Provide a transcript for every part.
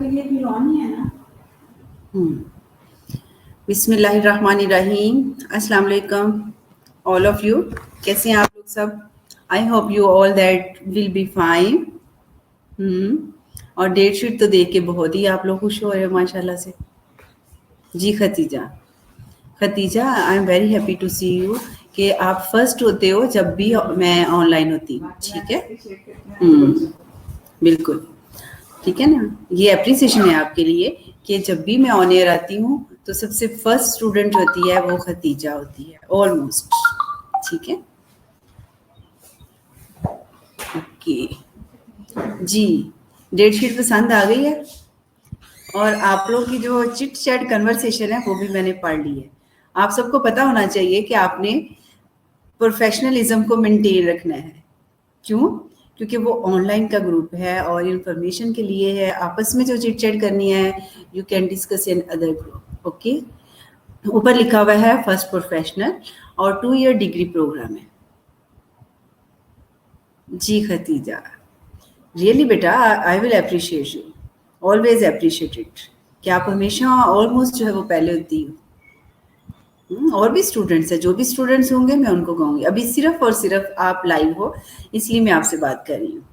के लिए फिर ऑन ही है ना। बिस्मिल्लाहिर्रहमानिर्रहीम। अस्सलाम वालेकुम ऑल ऑफ यू। कैसे हैं आप लोग सब? I hope you all that will be fine. और डेट शीट तो देख के बहुत ही आप लोग खुश हो रहे हो माशाल्लाह से। जी Khadija, I am very happy to see you कि आप फर्स्ट होते हो जब भी मैं ऑनलाइन होती हूँ। ठीक है, बिल्कुल ठीक है ना। ये अप्रिसिएशन है आपके लिए कि जब भी मैं ऑन एयर आती हूँ तो सबसे फर्स्ट स्टूडेंट होती है वो खतीजा होती है ऑलमोस्ट। ठीक है, ओके जी। डेट शीट पसंद आ गई है और आप लोग की जो चिट चैट कन्वर्सेशन है वो भी मैंने पढ़ ली है। आप सबको पता होना चाहिए कि आपने प्रोफेशनलिज्म को मेंटेन रखना है। क्यों? क्योंकि वो ऑनलाइन का ग्रुप है और इंफॉर्मेशन के लिए है। आपस में जो चिट चैट करनी है you can discuss in other group. Okay, ऊपर लिखा हुआ है फर्स्ट प्रोफेशनल और 2 ईयर डिग्री प्रोग्राम है। जी खतीजा, रियली बेटा I will appreciate you, always appreciate it कि आप हमेशा ऑलमोस्ट जो है वो पहले होती हो। और भी स्टूडेंट्स है, जो भी स्टूडेंट्स होंगे मैं उनको कहूँगी। अभी सिर्फ और सिर्फ आप लाइव हो इसलिए मैं आपसे बात कर रही हूँ।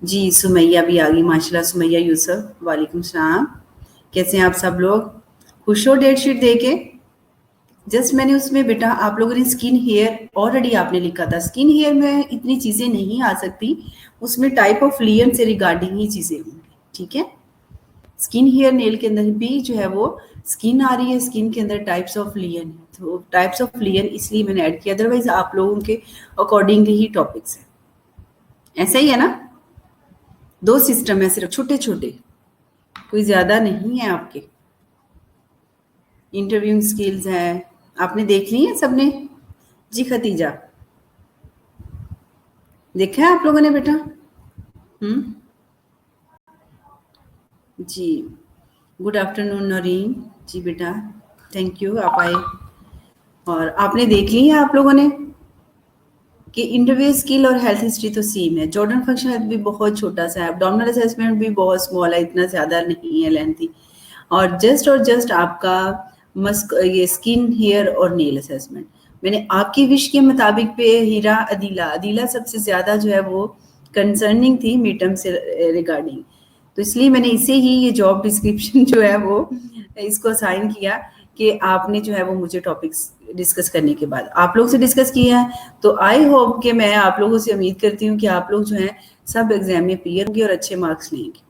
जी सुमैया भी आ गई माशाल्लाह। सुमैया यूसुफ, वालेकुम सलाम। कैसे हैं आप सब लोग? खुश हो डेट शीट दे के? जस्ट मैंने उसमें बेटा आप लोगों ने स्किन हेयर ऑलरेडी आपने लिखा था। स्किन हेयर में इतनी चीज़ें नहीं आ सकती, उसमें टाइप ऑफ लियन से रिगार्डिंग ही चीज़ें होंगी। ठीक है, स्किन हेयर नेल के अंदर भी जो है वो स्किन आ रही है, स्किन के अंदर टाइप्स ऑफ लियन है, तो टाइप्स ऑफ लियन इसलिए मैंने ऐड किया। अदरवाइज आप लोगों के अकॉर्डिंगली ही टॉपिक्स है। ऐसा ही है ना? 2 सिस्टम है सिर्फ, छोटे छोटे, कोई ज्यादा नहीं है आपके। इंटरव्यूइंग स्किल्स है, आपने देख ली है सबने? जी खतीजा, देखा है आप लोगों ने बेटा? जी गुड आफ्टरनून नौरीन। जी बेटा थैंक यू, आप आए। और आपने देख ली है आप लोगों ने कि इंटरव्यू स्किल और हेल्थ हिस्ट्री तो सेम है। जॉर्डन फंक्शनल भी बहुत छोटा सा है, एब्डोमिनल असेसमेंट भी बहुत स्मॉल है, इतना ज़्यादा नहीं है लेंथी। और जस्ट आपका मस्क ये स्किन हेयर और नेल असेसमेंट मैंने आपकी विश के मुताबिक पे हीरा अदीला सबसे ज़्यादा जो है वो कंसर्निंग थी मीटम से रिगार्डिंग, तो इसलिए मैंने इसे ही ये जॉब डिस्क्रिप्शन जो है वो इसको असाइन किया कि आपने जो है वो मुझे टॉपिक्स डिस्कस करने के बाद आप लोग से डिस्कस किया है। तो आई होप कि मैं आप लोगों से उम्मीद करती हूँ कि आप लोग जो है सब एग्जाम में क्लियर होंगे और अच्छे मार्क्स लेंगे।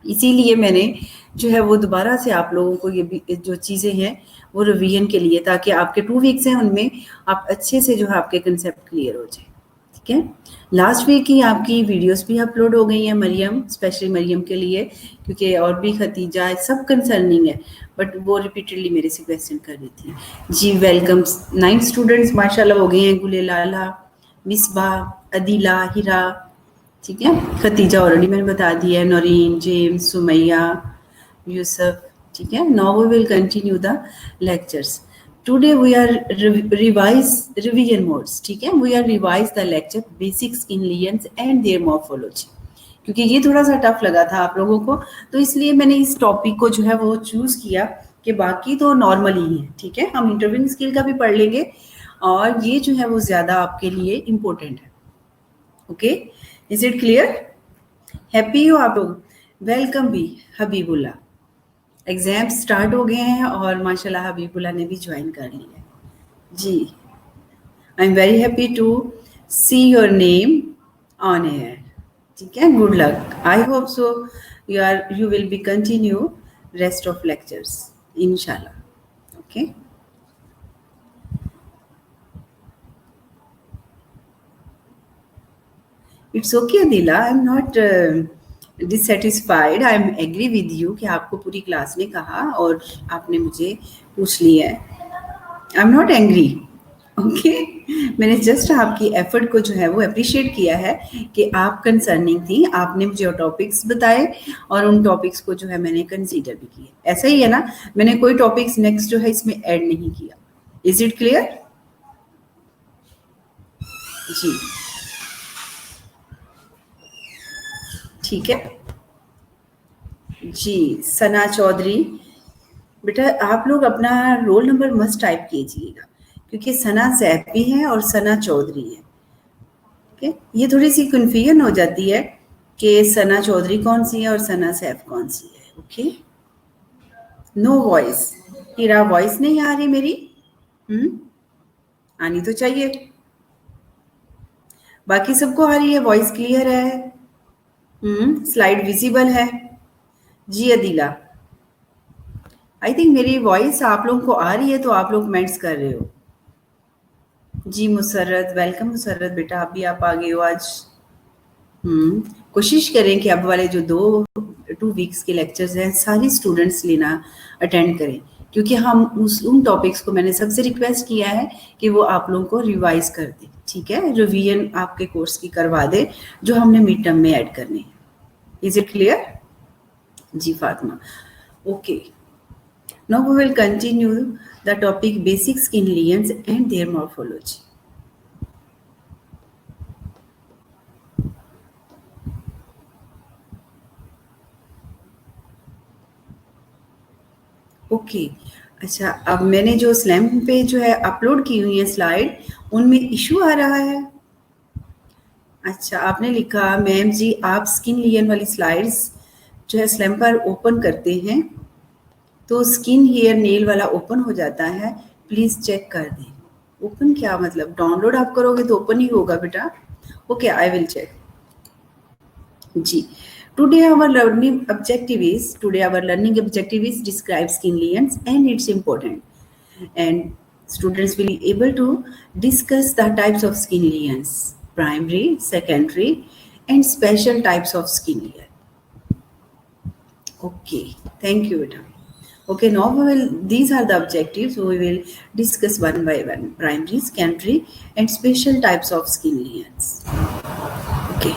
इसीलिए मैंने जो है वो दोबारा से आप लोगों को ये जो चीज़ें हैं वो रिवीजन के लिए, ताकि आपके 2 वीक्स हैं उनमें आप अच्छे से जो है आपके कंसेप्ट क्लियर हो जाए। ठीक है, लास्ट वीक की आपकी वीडियोस भी अपलोड हो गई हैं मरियम, स्पेशली मरियम के लिए, क्योंकि और भी खतीजा सब कंसर्निंग है, बट वो रिपीटेडली मेरे से क्वेश्चन कर रही थी। जी वेलकम। 9 स्टूडेंट्स माशाल्लाह हो गए हैं, गुले लाला, मिसबा, अदीला, हिरा। ठीक है, खतीजा ऑलरेडी मैंने बता दिया है, नौरीन, जेम्स, सुमैया, यूसुफ। ठीक है, now we will continue the lectures. Today we are revision modes. ठीक है, we are revise the lecture basic skin lesions and their morphology, क्योंकि ये थोड़ा सा टफ लगा था आप लोगों को, तो इसलिए मैंने इस टॉपिक को जो है वो चूज किया कि बाकी तो नॉर्मल ही है। ठीक है, हम इंटरव्यूइंग स्किल का भी पढ़ लेंगे और ये जो है वो ज्यादा आपके लिए इम्पोर्टेंट है। Okay, is it clear? Happy हो आप लोग? वेलकम भी हबीबुल्ला। एग्जाम स्टार्ट हो गए हैं और माशाल्लाह हबीबुल्ला ने भी ज्वाइन कर लिया है। जी I am very happy to see your name on air. ठीक है, good luck. I hope so you will be continue rest of lectures इंशाल्लाह। Okay, it's okay Dila, I am not dissatisfied, I am agree with you कि आपको पूरी class ने कहा और आपने मुझे पूछ लिया है। आई एम नॉट एंग्री। ओके, मैंने जस्ट आपकी एफर्ट को जो है वो अप्रिशिएट किया है कि आप कंसर्निंग थी, आपने मुझे टॉपिक्स बताए और उन टॉपिक्स को जो है मैंने कंसीडर भी किया। ऐसा ही है ना, मैंने कोई टॉपिक्स नेक्स्ट जो है इसमें ऐड नहीं किया। Is it clear? जी ठीक है, जी, सना चौधरी। बेटा आप लोग अपना रोल नंबर मस्ट टाइप कीजिएगा, क्योंकि सना सैफी है और सना चौधरी है। ओके, ये थोड़ी सी कन्फ्यूजन हो जाती है कि सना चौधरी कौन सी है और सना सैफ कौन सी है। Okay, no voice. तेरा वॉइस नहीं आ रही मेरी? आनी तो चाहिए। बाकी सबको आ रही है, वॉइस क्लियर है। स्लाइड विजिबल है। जी अदिला, आई थिंक मेरी वॉइस आप लोगों को आ रही है, तो आप लोग कमेंट्स कर रहे हो। जी मुसर्रत, वेलकम मुसर्रत बेटा, आप भी आप आ गए हो आज। कोशिश करें कि अब वाले जो 2 वीक्स के लेक्चर्स हैं सारी स्टूडेंट्स लेना अटेंड करें, क्योंकि हम उन टॉपिक्स को मैंने सबसे रिक्वेस्ट किया है कि वो आप लोगों को रिवाइज कर दे, ठीक है, रिवीजन आपके कोर्स की करवा दे जो हमने मिड टर्म में ऐड करने हैं। Is it clear? जी Fatima, okay. Now we will continue the topic basic skin lesions and their morphology. Okay, अच्छा, अब मैंने जो स्लैम पे जो है अपलोड की हुई है स्लाइड, उनमें इशू आ रहा है। अच्छा, आपने लिखा मैम जी आप स्किन लियन वाली स्लाइड्स जो है स्लैम पर ओपन करते हैं तो स्किन हेयर नेल वाला ओपन हो जाता है, प्लीज चेक कर दें। ओपन क्या मतलब? डाउनलोड आप करोगे तो ओपन ही होगा बेटा। Okay, I will check. जी, today our learning objective is describe skin lesions and its important, and students will be able to discuss the types of skin lesions, primary, secondary and special types of skin lesion. Okay, thank you beta. Okay, now these are the objectives, we will discuss one by one: primary, secondary and special types of skin lesions. Okay,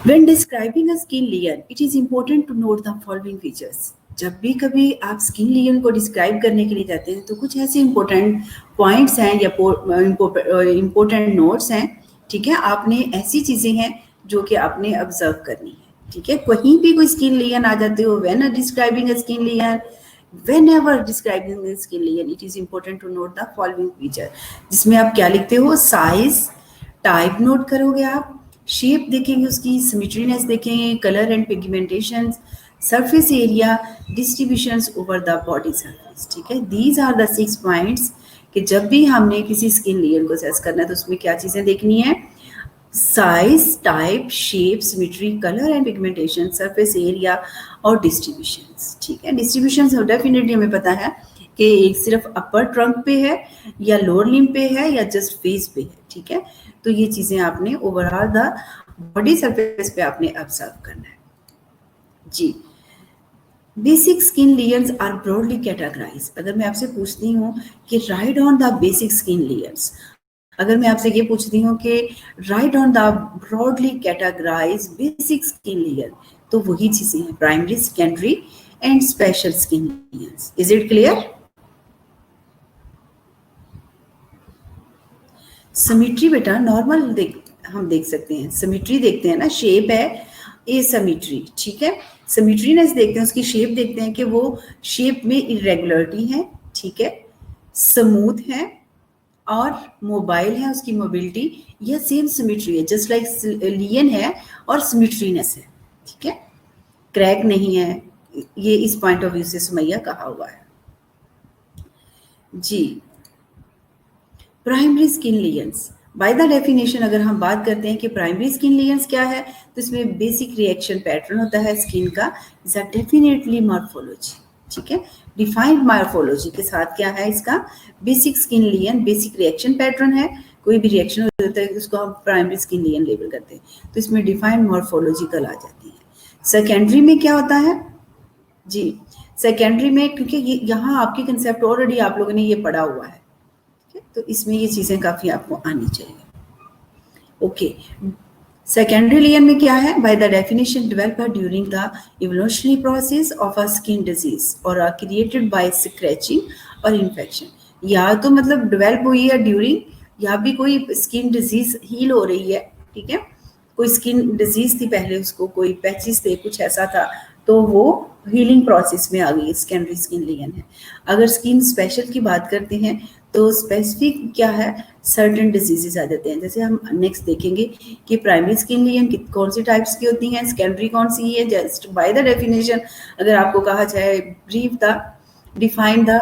when describing a skin lesion, it is important to note the following features. जब भी कभी आप skin लियन को describe करने के लिए जाते हैं तो कुछ ऐसे इंपॉर्टेंट पॉइंट्स हैं या इंपॉर्टेंट नोट्स हैं, ठीक है, आपने ऐसी चीजें हैं जो कि आपने ऑब्जर्व करनी है, ठीक है। कहीं भी कोई स्किन लियन आ जाते हो, when describing a skin lesion, whenever describing the skin lesion, it is important to note the following feature, जिसमें आप क्या लिखते हो? साइज, टाइप नोट करोगे आप, शेप देखेंगे, उसकी सिमेट्रीनेस देखेंगे, colour and pigmentation, surface area, distributions over the body surface, ठीक है। दीज आर द 6 पॉइंट्स कि जब भी हमने किसी स्किन लेयर को असेस करना है तो उसमें क्या चीजें देखनी है? Size, type, shape, symmetry, colour and pigmentation, surface area और डिस्ट्रीब्यूशंस, ठीक है। डिस्ट्रीब्यूशंस डेफिनेटली हमें पता है कि एक सिर्फ अपर ट्रंक पे है या लोअर लिम्ब पे है या जस्ट फेस पे है, ठीक है। तो ये चीजें आपने ओवरऑल द बॉडी सरफेस पे आपने ऑब्जर्व करना है। जी, basic skin layers are broadly categorise. अगर मैं आपसे पूछती हूँ कि write on the basic skin layers, अगर मैं आपसे ये पूछती हूँ कि write on the broadly categorise basic skin layer, तो वही चीजें हैं primary, secondary and special skin layers. Is it clear? Symmetry बेटा नॉर्मल हम देख सकते हैं, सिमेट्री देखते हैं ना, शेप है ए सिमेट्री, ठीक है। सिमेट्रीनेस देखते हैं, उसकी शेप देखते हैं कि वो शेप में इरेगुलरिटी है, ठीक है, स्मूथ है और मोबाइल है, उसकी मोबिलिटी, यह सेम सिमेट्री है, जस्ट लाइक लियन है और सिमेट्रीनेस है, ठीक है, क्रैक नहीं है। ये इस पॉइंट ऑफ व्यू से सुमैया कहा हुआ है। जी, primary skin layers by the definition अगर हम बात करते हैं कि प्राइमरी स्किन लेयर्स क्या है, तो इसमें बेसिक रिएक्शन पैटर्न होता है स्किन का, इज अ डेफिनेटली मॉर्फोलॉजी, ठीक है। डिफाइंड मॉर्फोलॉजी के साथ क्या है इसका? Basic skin layer, basic reaction pattern है, कोई भी रिएक्शन होता है उसको हम प्राइमरी स्किन लेयर लेबल करते हैं, तो इसमें डिफाइंड मॉर्फोलॉजिकल आ जाती है। सेकेंडरी में क्या होता है? जी, सेकेंडरी में क्योंकि यहाँ आपकी कंसेप्ट ऑलरेडी आप लोगों ने ये पढ़ा हुआ है, तो इसमें ये चीजें काफी आपको आनी चाहिए। ओके, सेकेंडरी लेयर में क्या है? Bye the definition developed during the evolutionary process of a skin disease और आर क्रिएटेड बाय स्क्रैचिंग और इन्फेक्शन। या तो मतलब डेवलप हुई है ड्यूरिंग, या भी कोई स्किन डिजीज हील हो रही है, ठीक है, कोई स्किन डिजीज थी पहले, उसको कोई पैचिस थे, कुछ ऐसा था, तो वो हीलिंग प्रोसेस में आ गई, सेकेंडरी स्किन लेजन है। अगर स्किन स्पेशल की बात करते हैं तो स्पेसिफिक क्या है, सर्टेन डिजीजेस आ जाते हैं। जैसे हम नेक्स्ट देखेंगे कि प्राइमरी स्किन लेजन कौन सी टाइप्स की होती हैं, सेकेंडरी कौन सी है। जस्ट बाय द डेफिनेशन अगर आपको कहा जाए brief the define the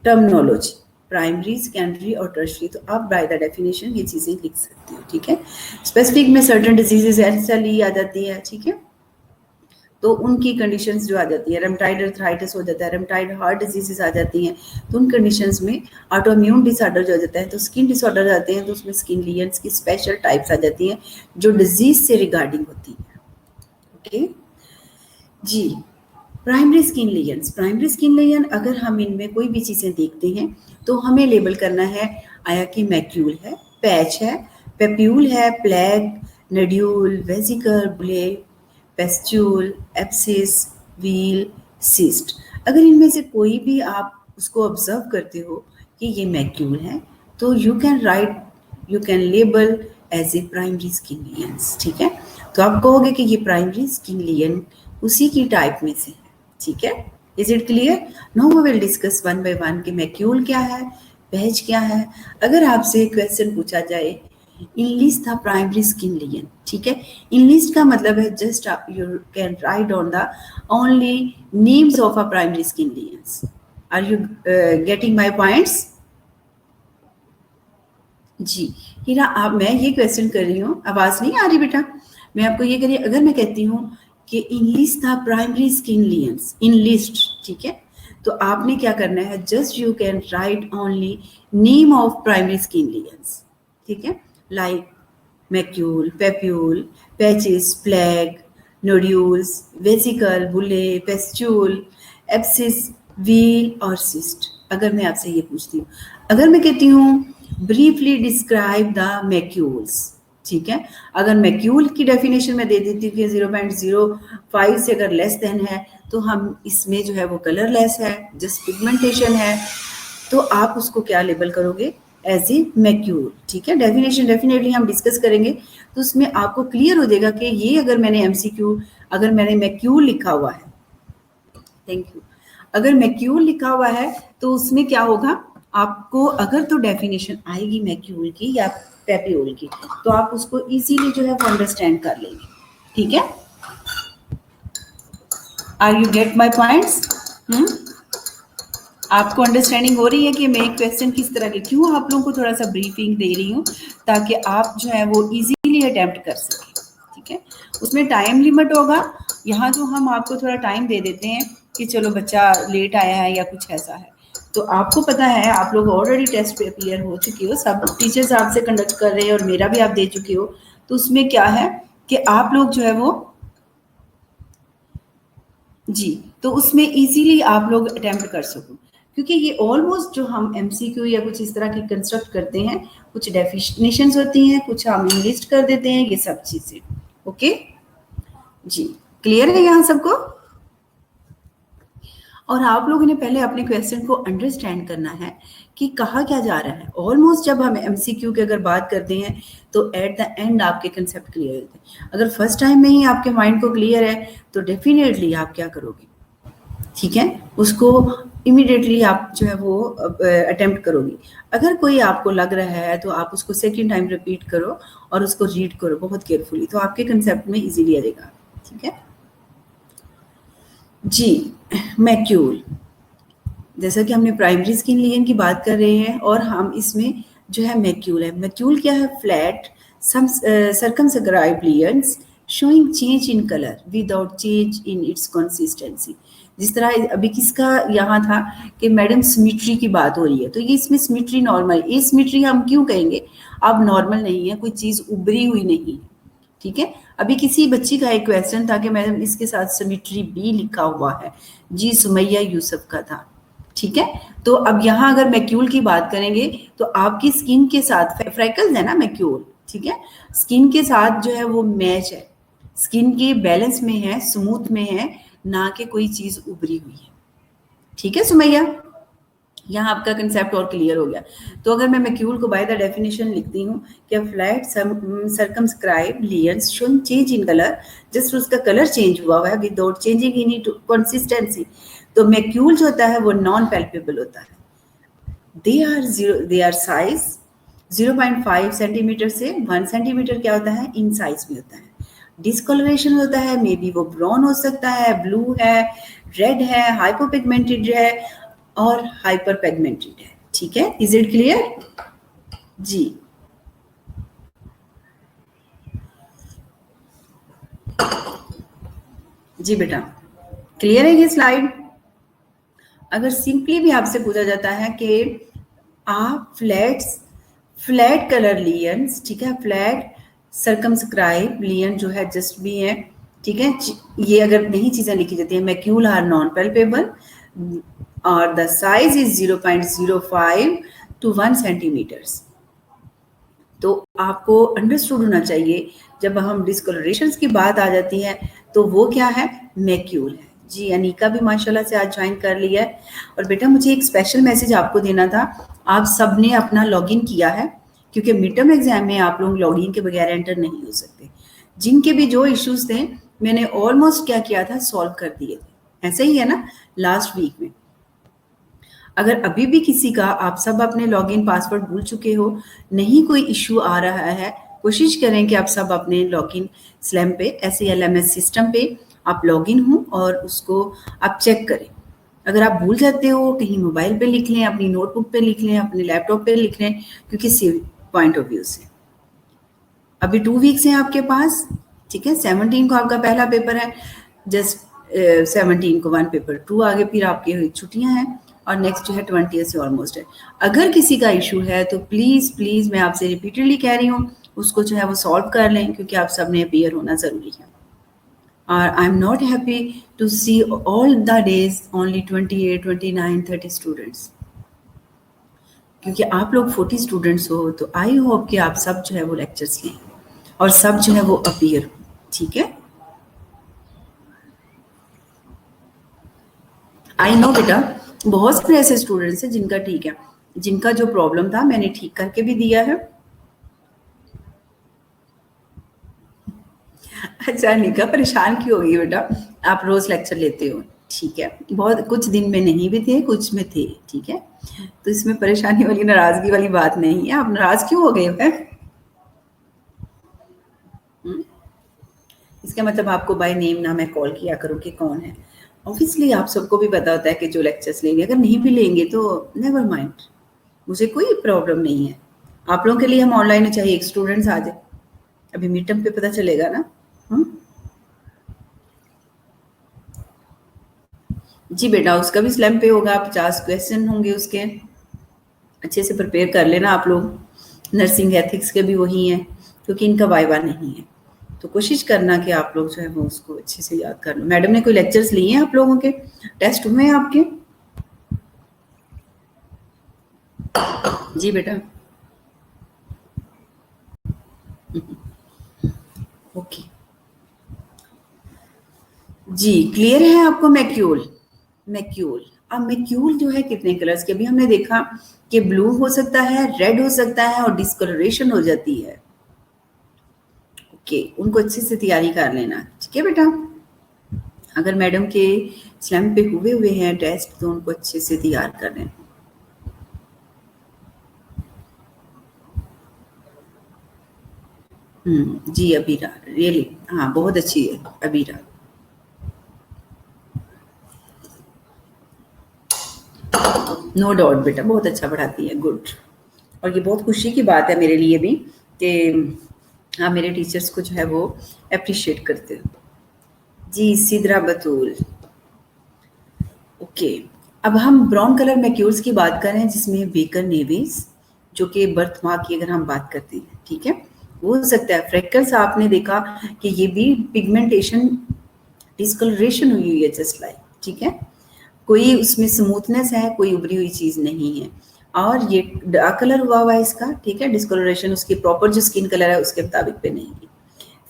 terminology primary, secondary और टर्शरी, तो आप बाय द डेफिनेशन ये चीजें लिख सकते हो, ठीक है। स्पेसिफिक में सर्टेन डिजीजेस ऐसा आ जाती है, ठीक है। तो उनकी कंडीशंस जो आ जाती है, रेमटाइड अर्थराइटिस हो जाता है, रेमटाइड हार्ट डिजीजेस आ जाती हैं, तो उन कंडीशंस में ऑटोइम्यून डिसऑर्डर जो आ जाता है, तो स्किन डिसऑर्डर आते हैं, तो उसमें स्किन लेजन्स की स्पेशल टाइप्स आ जाती हैं जो डिजीज से रिगार्डिंग होती है। ओके जी, primary skin lesions. Primary skin lesion अगर हम इनमें कोई भी चीज़ें देखते हैं तो हमें लेबल करना है, आया कि मैक्यूल है, पैच है, पेप्यूल है, प्लैग, नड्यूल, vesicle, bullae, pustule, एप्सिस, wheel, cyst. अगर इनमें से कोई भी आप उसको ऑब्जर्व करते हो कि ये मैक्यूल है, तो you can label as a primary skin lesions, ठीक है। तो आप कहोगे कि ये प्राइमरी स्किन लेजन उसी की टाइप में से है, ठीक है। Is it clear? Now we will discuss one by one कि मैक्यूल क्या है, पैच क्या है। अगर आपसे क्वेश्चन पूछा जाए enlist the primary skin lesion, ठीक है। इनलिस्ट का मतलब है just you can write on the only names of a primary skin lesions. Are you getting my points? जी हीरा, आप मैं ये क्वेश्चन कर रही हूँ, आवाज नहीं आ रही बेटा? मैं आपको ये करिए, अगर मैं कहती हूँ कि enlist the primary skin lesions, enlist, ठीक है, तो आपने क्या करना है, just you can write only name of primary skin lesions, ठीक है, like macule, papule, patches, plaque, nodules, vesicle, bullae, pustule, एप्सिस, wheel और सिस्ट। अगर मैं आपसे ये पूछती हूँ, अगर मैं कहती हूँ ब्रीफली डिस्क्राइब द मैक्यूल्स, ठीक है, अगर मैक्यूल की डेफिनेशन में दे देती हूँ कि 0.05 से अगर लेस देन है तो हम इसमें जो है वो कलरलेस है, जस्ट पिगमेंटेशन है, तो आप उसको क्या लेबल करोगे, एज ए मैक्यूल, ठीक है। डेफिनेशन डेफिनेटली हम डिस्कस करेंगे, तो उसमें आपको क्लियर हो जाएगा कि ये अगर मैंने एमसीक्यू, अगर मैंने मैक्यूल लिखा हुआ है, थैंक यू, अगर मैक्यूल लिखा हुआ है तो उसमें क्या होगा, आपको अगर तो डेफिनेशन आएगी मैक्यूल की या पेप्यूल की, तो आप उसको इजीली जो है वो अंडरस्टैंड कर लेंगे, ठीक है। Are you get my points? आपको अंडरस्टैंडिंग हो रही है कि मैं क्वेश्चन किस तरह के, क्यों आप लोगों को थोड़ा सा ब्रीफिंग दे रही हूँ ताकि आप जो है वो इजीली अटेम्प्ट कर सकें, ठीक है। उसमें टाइम लिमिट होगा, यहाँ जो हम आपको थोड़ा टाइम दे देते हैं कि चलो बच्चा लेट आया है या कुछ ऐसा है, तो आपको पता है आप लोग ऑलरेडी टेस्ट पे अपीयर हो चुके हो, सब टीचर्स आपसे कंडक्ट कर रहे हैं और मेरा भी आप दे चुके हो, तो उसमें क्या है कि आप लोग जो है वो जी, तो उसमें इजीली आप लोग अटेम्प्ट कर सको, क्योंकि ये ऑलमोस्ट जो हम एमसीक्यू या कुछ इस तरह की कंस्ट्रक्ट करते हैं, कुछ डेफिनेशंस होती हैं, कुछ हम लिस्ट कर देते हैं, ये सब चीजें। ओके जी, क्लियर है यहाँ सबको? और आप लोगों ने पहले अपने क्वेश्चन को अंडरस्टैंड करना है कि कहा क्या जा रहा है। ऑलमोस्ट जब हम एमसीक्यू की अगर बात करते हैं तो एट द एंड आपके कंसेप्ट क्लियर होते हैं। अगर फर्स्ट टाइम में ही आपके माइंड को क्लियर है तो डेफिनेटली आप क्या करोगे, ठीक है, उसको इमीडिएटली आप जो है वो अटेम्प्ट करोगे। अगर कोई आपको लग रहा है तो आप उसको सेकेंड टाइम रिपीट करो और उसको रीड करो बहुत केयरफुली, तो आपके कंसेप्ट में इजीली आ जाएगा, ठीक है जी। मैक्यूल, जैसा कि हमने प्राइमरी स्किन लेजन की बात कर रहे हैं और हम इसमें जो है मैक्यूल है। मैक्यूल क्या है, flat circumscribed lesions showing change in colour without change in its consistency. जिस तरह अभी किसका यहाँ था कि मैडम सिमेट्री की बात हो रही है, तो ये इसमें सिमेट्री नॉर्मल, ये सिमेट्री हम क्यों कहेंगे, अब नॉर्मल नहीं है, कोई चीज उभरी हुई नहीं है, ठीक है। अभी किसी बच्ची का एक क्वेश्चन था कि मैडम इसके साथ सिमेट्री बी लिखा हुआ है, जी सुमैया यूसुफ का था, ठीक है। तो अब यहाँ अगर मैक्यूल की बात करेंगे तो आपकी स्किन के साथ फ्रैकल्स है ना मैक्यूल, ठीक है, स्किन के साथ जो है वो मैच है, स्किन के बैलेंस में है, स्मूथ में है, ना कि कोई चीज उभरी हुई है, ठीक है सुमैया। यहाँ आपका कंसेप्ट और क्लियर हो गया। तो अगर मैं मैक्यूल को बाय द डेफिनेशन लिखती हूँ कि flat circumscribed lesions shown change in colour, just उसका कलर चेंज हुआ है विदाउट चेंजिंग इन कंसिस्टेंसी। तो मैक्यूल जो होता है वो नॉन पैल्पेबल होता है। दे आर साइज 0.5 सेंटीमीटर से 1 सेंटीमीटर क्या होता है, इन साइज में होता है। डिस्कलरेशन होता है, मे बी वो ब्राउन हो सकता है, ब्लू है, रेड है, हाइपोपिगमेंटेड है और हाइपर पिगमेंटेड है। ठीक है, इज इट क्लियर? जी जी बेटा, क्लियर है ये स्लाइड? अगर सिंपली भी आपसे पूछा जाता है कि आप फ्लैट कलर लियंस, ठीक है, फ्लैट सर्कमस्क्राइब लियन जो है जस्ट भी है, ठीक है, ये अगर नहीं चीजें लिखी जाती है, मैक्यूल आर नॉन पैल्पेबल और the size is 0.05 to 1 centimetres. तो आपको अंडरस्टूड होना चाहिए जब हम डिस्कलरेशंस की बात आ जाती है तो वो क्या है, मैक्यूल है। जी अनिका भी माशाल्लाह से आज ज्वाइन कर लिया है। और बेटा मुझे एक स्पेशल मैसेज आपको देना था, आप सबने अपना लॉगिन किया है क्योंकि मिड टर्म एग्जाम में आप लोग लॉगिन के बगैर एंटर नहीं हो सकते। जिनके भी जो इश्यूज थे मैंने ऑलमोस्ट क्या किया था, सॉल्व कर दिए थे। ऐसे ही है ना लास्ट वीक में। अगर अभी भी किसी का, आप सब अपने लॉगिन पासवर्ड भूल चुके हो, नहीं कोई इश्यू आ रहा है, कोशिश करें कि आप सब अपने लॉगिन स्लैम पे SELMS सिस्टम पे आप लॉगिन हो और उसको आप चेक करें। अगर आप भूल जाते हो, कहीं मोबाइल पे लिख लें, अपनी नोटबुक पे लिख लें, अपने लैपटॉप पे लिख लें, क्योंकि सेव पॉइंट ऑफ व्यू से अभी 2 वीक्स हैं आपके पास। ठीक है, 17 को आपका पहला पेपर है, जस्ट 17 को 1 पेपर 2 आगे फिर आपकी छुट्टियां हैं और नेक्स्ट जो है 20 से ऑलमोस्ट है। अगर किसी का इशू है तो प्लीज प्लीज मैं आपसे रिपीटेडली कह रही हूँ उसको जो है वो सॉल्व कर लें, क्योंकि आप सब ने अपीयर होना जरूरी है। और I am not happy to see all the days only 28, 29, 30 students, क्योंकि आप लोग 40 स्टूडेंट्स हो। तो आई होप कि आप सब जो है वो लेक्चर्स लें और सब जो है वो अपीयर हो। ठीक है, आई नो बेटा बहुत सारे ऐसे स्टूडेंट्स हैं जिनका ठीक है, जिनका जो प्रॉब्लम था मैंने ठीक करके भी दिया है। अच्छा निका, परेशान क्यों होगी बेटा, आप रोज लेक्चर लेते हो, ठीक है, बहुत कुछ दिन में नहीं भी थे, कुछ में थे, ठीक है, तो इसमें परेशानी वाली नाराजगी वाली बात नहीं है। आप नाराज क्यों हो गए हैं? इसका मतलब आपको बाय नेम ना मैं कॉल किया करूँ कि कौन है। ऑब्वियसली आप सबको भी पता होता है कि जो लेक्चर्स लेंगे, अगर नहीं भी लेंगे तो नेवर माइंड, मुझे कोई प्रॉब्लम नहीं है। आप लोगों के लिए हम ऑनलाइन में चाहिए एक स्टूडेंट्स आ जाए, अभी मिड टर्म पे पता चलेगा ना। जी बेटा उसका भी स्लैम पे होगा, 50 क्वेश्चन होंगे उसके, अच्छे से प्रिपेयर कर लेना आप लोग। नर्सिंग एथिक्स के भी वही हैं, क्योंकि इनका वाइवा नहीं है, तो कोशिश करना कि आप लोग जो है वो उसको अच्छे से याद कर लो। मैडम ने कोई लेक्चर्स लिए हैं आप लोगों के, टेस्ट हुए हैं आपके? जी बेटा ओके जी, क्लियर है आपको? मैक्यूल अब मैक्यूल जो है कितने कलर्स के, अभी हमने देखा कि ब्लू हो सकता है, रेड हो सकता है और डिस्कलरेशन हो जाती है। ओके, उनको अच्छे से तैयारी कर लेना, ठीक है बेटा। अगर मैडम के स्लैम पे हुए हैं टेस्ट तो उनको अच्छे से तैयार कर लेना। जी अबीरा, रियली हाँ बहुत अच्छी है अबीरा। नो डाउट बेटा, बहुत अच्छा पढ़ाती है, गुड। और ये बहुत खुशी की बात है मेरे लिए भी कि आप मेरे टीचर्स को जो है वो अप्रिशिएट करते हो। जी सिद्रा बतूल, ओके। अब हम ब्राउन कलर मैक्यूल्स की बात करें जिसमें बेकर नेविस, जो कि बर्थ मार्क की अगर हम बात करते हैं, ठीक है, वो हो सकता है फ्रेकल्स। आपने देखा कि ये भी पिगमेंटेशन डिस्कलरेशन हुई है जस्ट लाइक, ठीक है, कोई उसमें स्मूथनेस है, कोई उभरी हुई चीज नहीं है। और ये डार्क कलर हुआ है इसका, ठीक है, डिस्कलरेशन उसकी प्रॉपर जो स्किन कलर है उसके मुताबिक पे नहीं है।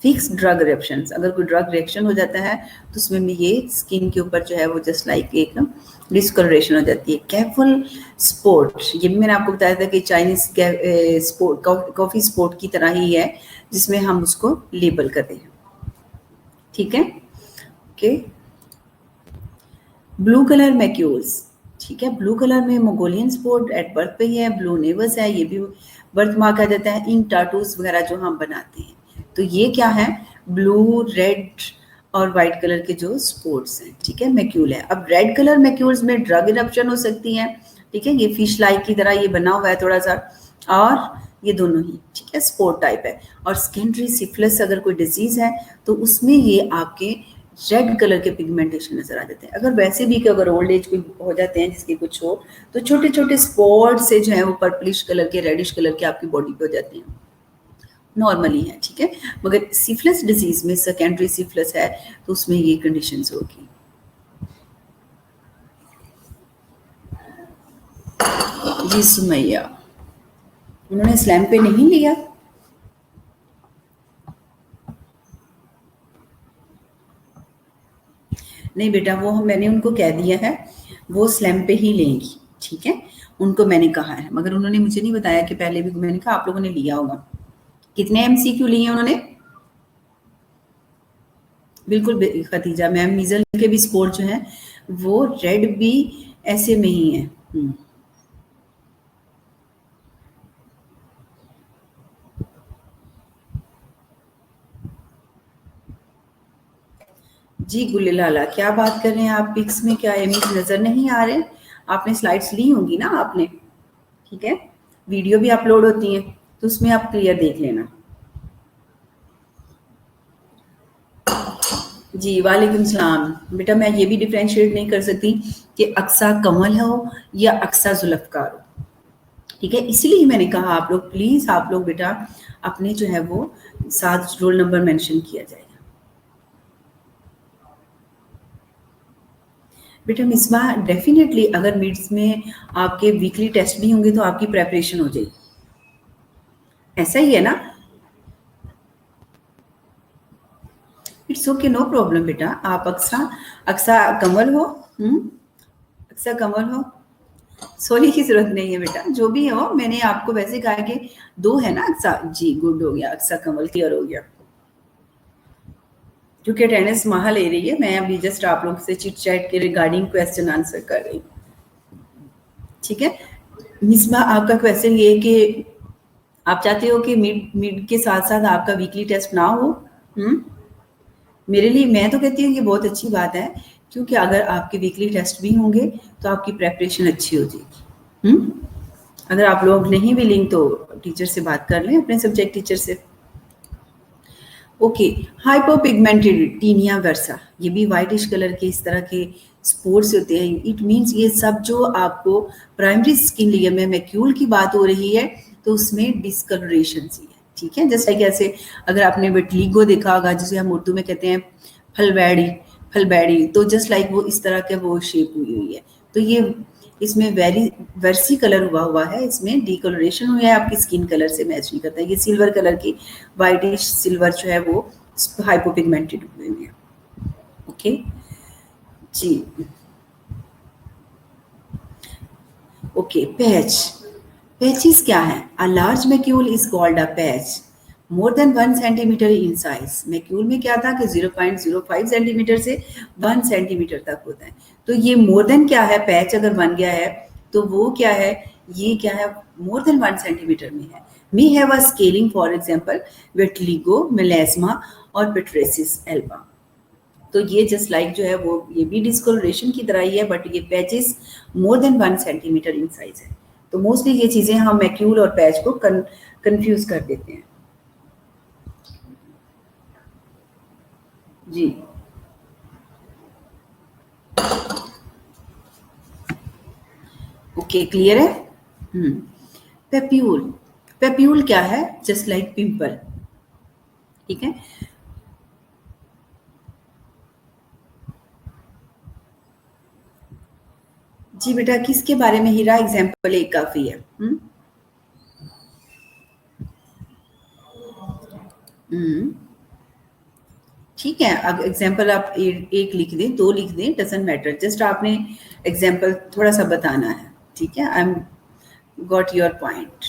फिक्स ड्रग रिएक्शंस, अगर कोई ड्रग रिएक्शन हो जाता है तो उसमें भी ये स्किन के ऊपर जो है वो जस्ट लाइक एक डिस्कलरेशन हो जाती है। केयरफुल स्पोर्ट, ये भी मैंने आपको बताया था कि चाइनीज स्पोर्ट कॉफी स्पोर्ट की तरह ही है, जिसमें हम उसको लेबल करते हैं। ठीक है, ओके। ब्लू कलर मैक्यूल्स, ठीक है, ब्लू कलर में मंगोलियन स्पोर्ट एट बर्थ पे ही है, ब्लू नेवस है, ये भी बर्थ मार्क आ जाता है। इन टाटूज वगैरह जो हम बनाते हैं, तो ये क्या है, ब्लू, रेड और वाइट कलर के जो स्पोर्ट्स हैं, ठीक है, मैक्यूल है। अब रेड कलर मैक्यूल्स में ड्रग इरप्शन हो सकती है, ठीक है, ये फिश लाइक की तरह ये बना हुआ है थोड़ा सा, और ये दोनों ही, ठीक है, स्पोर्ट टाइप है। और सेकेंडरी सिफिलिस अगर कोई डिजीज है तो उसमें ये आपके रेड कलर के पिगमेंटेशन नजर आ जाते हैं। अगर वैसे भी कि अगर ओल्ड एज कोई हो जाते हैं जिसके कुछ हो, तो छोटे छोटे स्पॉट से जो है वो पर्पलिश कलर के, रेडिश कलर के आपकी बॉडी पे हो जाते हैं, नॉर्मली है, ठीक है। मगर सिफिलिस डिजीज में सेकेंडरी सिफिलिस है तो उसमें ये कंडीशंस होगी। जी सुमैया, उन्होंने स्लैम पे नहीं लिया? नहीं बेटा, वो मैंने उनको कह दिया है वो स्लैम पे ही लेंगी, ठीक है, उनको मैंने कहा है, मगर उन्होंने मुझे नहीं बताया कि पहले भी मैंने कहा आप लोगों ने लिया होगा। कितने एमसीक्यू लिए उन्होंने? बिल्कुल खतीजा मैम, मीजल के भी स्कोर जो है वो रेड भी ऐसे में ही है। जी गुल्लाला, क्या बात कर रहे हैं आप? पिक्स में क्या इमेज नजर नहीं आ रहे? आपने स्लाइड्स ली होंगी ना आपने, ठीक है, वीडियो भी अपलोड होती है तो उसमें आप क्लियर देख लेना। जी वालेकुम सलाम। बेटा मैं ये भी डिफ्रेंशिएट नहीं कर सकती कि अक्सा कमल हो या अक्सा जुल्फकार हो, ठीक है, इसलिए मैंने कहा आप लोग प्लीज, आप लोग बेटा अपने जो है वो साथ रोल नंबर मेंशन किया जाएगा। बेटा मिसबा, डेफिनेटली अगर मिड्स में आपके वीकली टेस्ट भी होंगे तो आपकी प्रेपरेशन हो जाएगी, ऐसा ही है ना? इट्स ओके, नो प्रॉब्लम बेटा। आप अक्सा अक्सा कमल हो, अक्सा कमल हो, सॉरी की जरूरत नहीं है बेटा, जो भी हो, मैंने आपको वैसे कहा कि दो है ना अक्सा। जी गुड हो गया, अक्सा कमल क्लियर हो गया, क्योंकि अटेंडेंस महा ले रही है, मैं अभी जस्ट आप लोग से चिट चैट के रिगार्डिंग क्वेश्चन आंसर कर रही हूँ, ठीक है। मिसबा, आपका क्वेश्चन ये है कि आप चाहते हो कि मिड मिड के साथ साथ आपका वीकली टेस्ट ना हो? हम्म, मेरे लिए, मैं तो कहती हूँ ये बहुत अच्छी बात है, क्योंकि अगर आपके वीकली टेस्ट भी होंगे तो आपकी प्रेपरेशन अच्छी हो जाएगी। अगर आप लोग नहीं विलिंग तो टीचर से बात कर लें, अपने सब्जेक्ट टीचर से। ओके, हाइपोपिगमेंटेड टीनिया वर्सा, ये भी वाइटिश कलर के इस तरह के स्पोर्ट्स होते हैं। इट मींस ये सब जो आपको प्राइमरी स्किन लेयर में मैक्यूल की बात हो रही है तो उसमें डिस्कलरेशन सी है, ठीक है। जैसे लाइक ऐसे अगर आपने विटलिगो देखा होगा, जिसे हम उर्दू में कहते हैं फलबैड़ी, फलबैड़ी, तो जस्ट लाइक वो इस तरह के वो शेप हुई हुई है, तो ये इसमें वर्सी कलर हुआ हुआ है, इसमें डिकलरेशन हुआ है, आपकी स्किन कलर से मैच नहीं करता। ये सिल्वर कलर की वाइटिश सिल्वर जो है वो हाइपोपिगमेंटेड हुए हुए हैं, ओके जी। ओके, पैच, पैचेस क्या है? A large macule is called a patch more than 1 centimetre in size. Macule में क्या था कि 0.05 सेंटीमीटर से 1 सेंटीमीटर तक होता है, तो ये मोर देन क्या है, पैच अगर बन गया है तो वो क्या है, ये क्या है, मोर देन 1 सेंटीमीटर में है। May have a scaling, for example vitiligo, melasma और पिट्रेसिस एल्बा। तो ये जस्ट लाइक जो है वो ये भी डिस्कोलोरेशन की तरह ही है, बट ये patches more than 1 centimetre in size है। तो मोस्टली ये चीजें हम मैक्यूल और पैच को कंफ्यूज कर देते हैं। जी ओके, क्लियर है। पेप्यूल, पेप्यूल क्या है? जस्ट लाइक पिंपल, ठीक है। जी बेटा, किसके बारे में? हीरा एग्जाम्पल एक काफी है। हम्म, ठीक है, अब एग्जाम्पल आप एक लिख दें, 2 लिख दें, डजंट मैटर, जस्ट आपने एग्जाम्पल थोड़ा सा बताना है। ठीक है, I am got your point.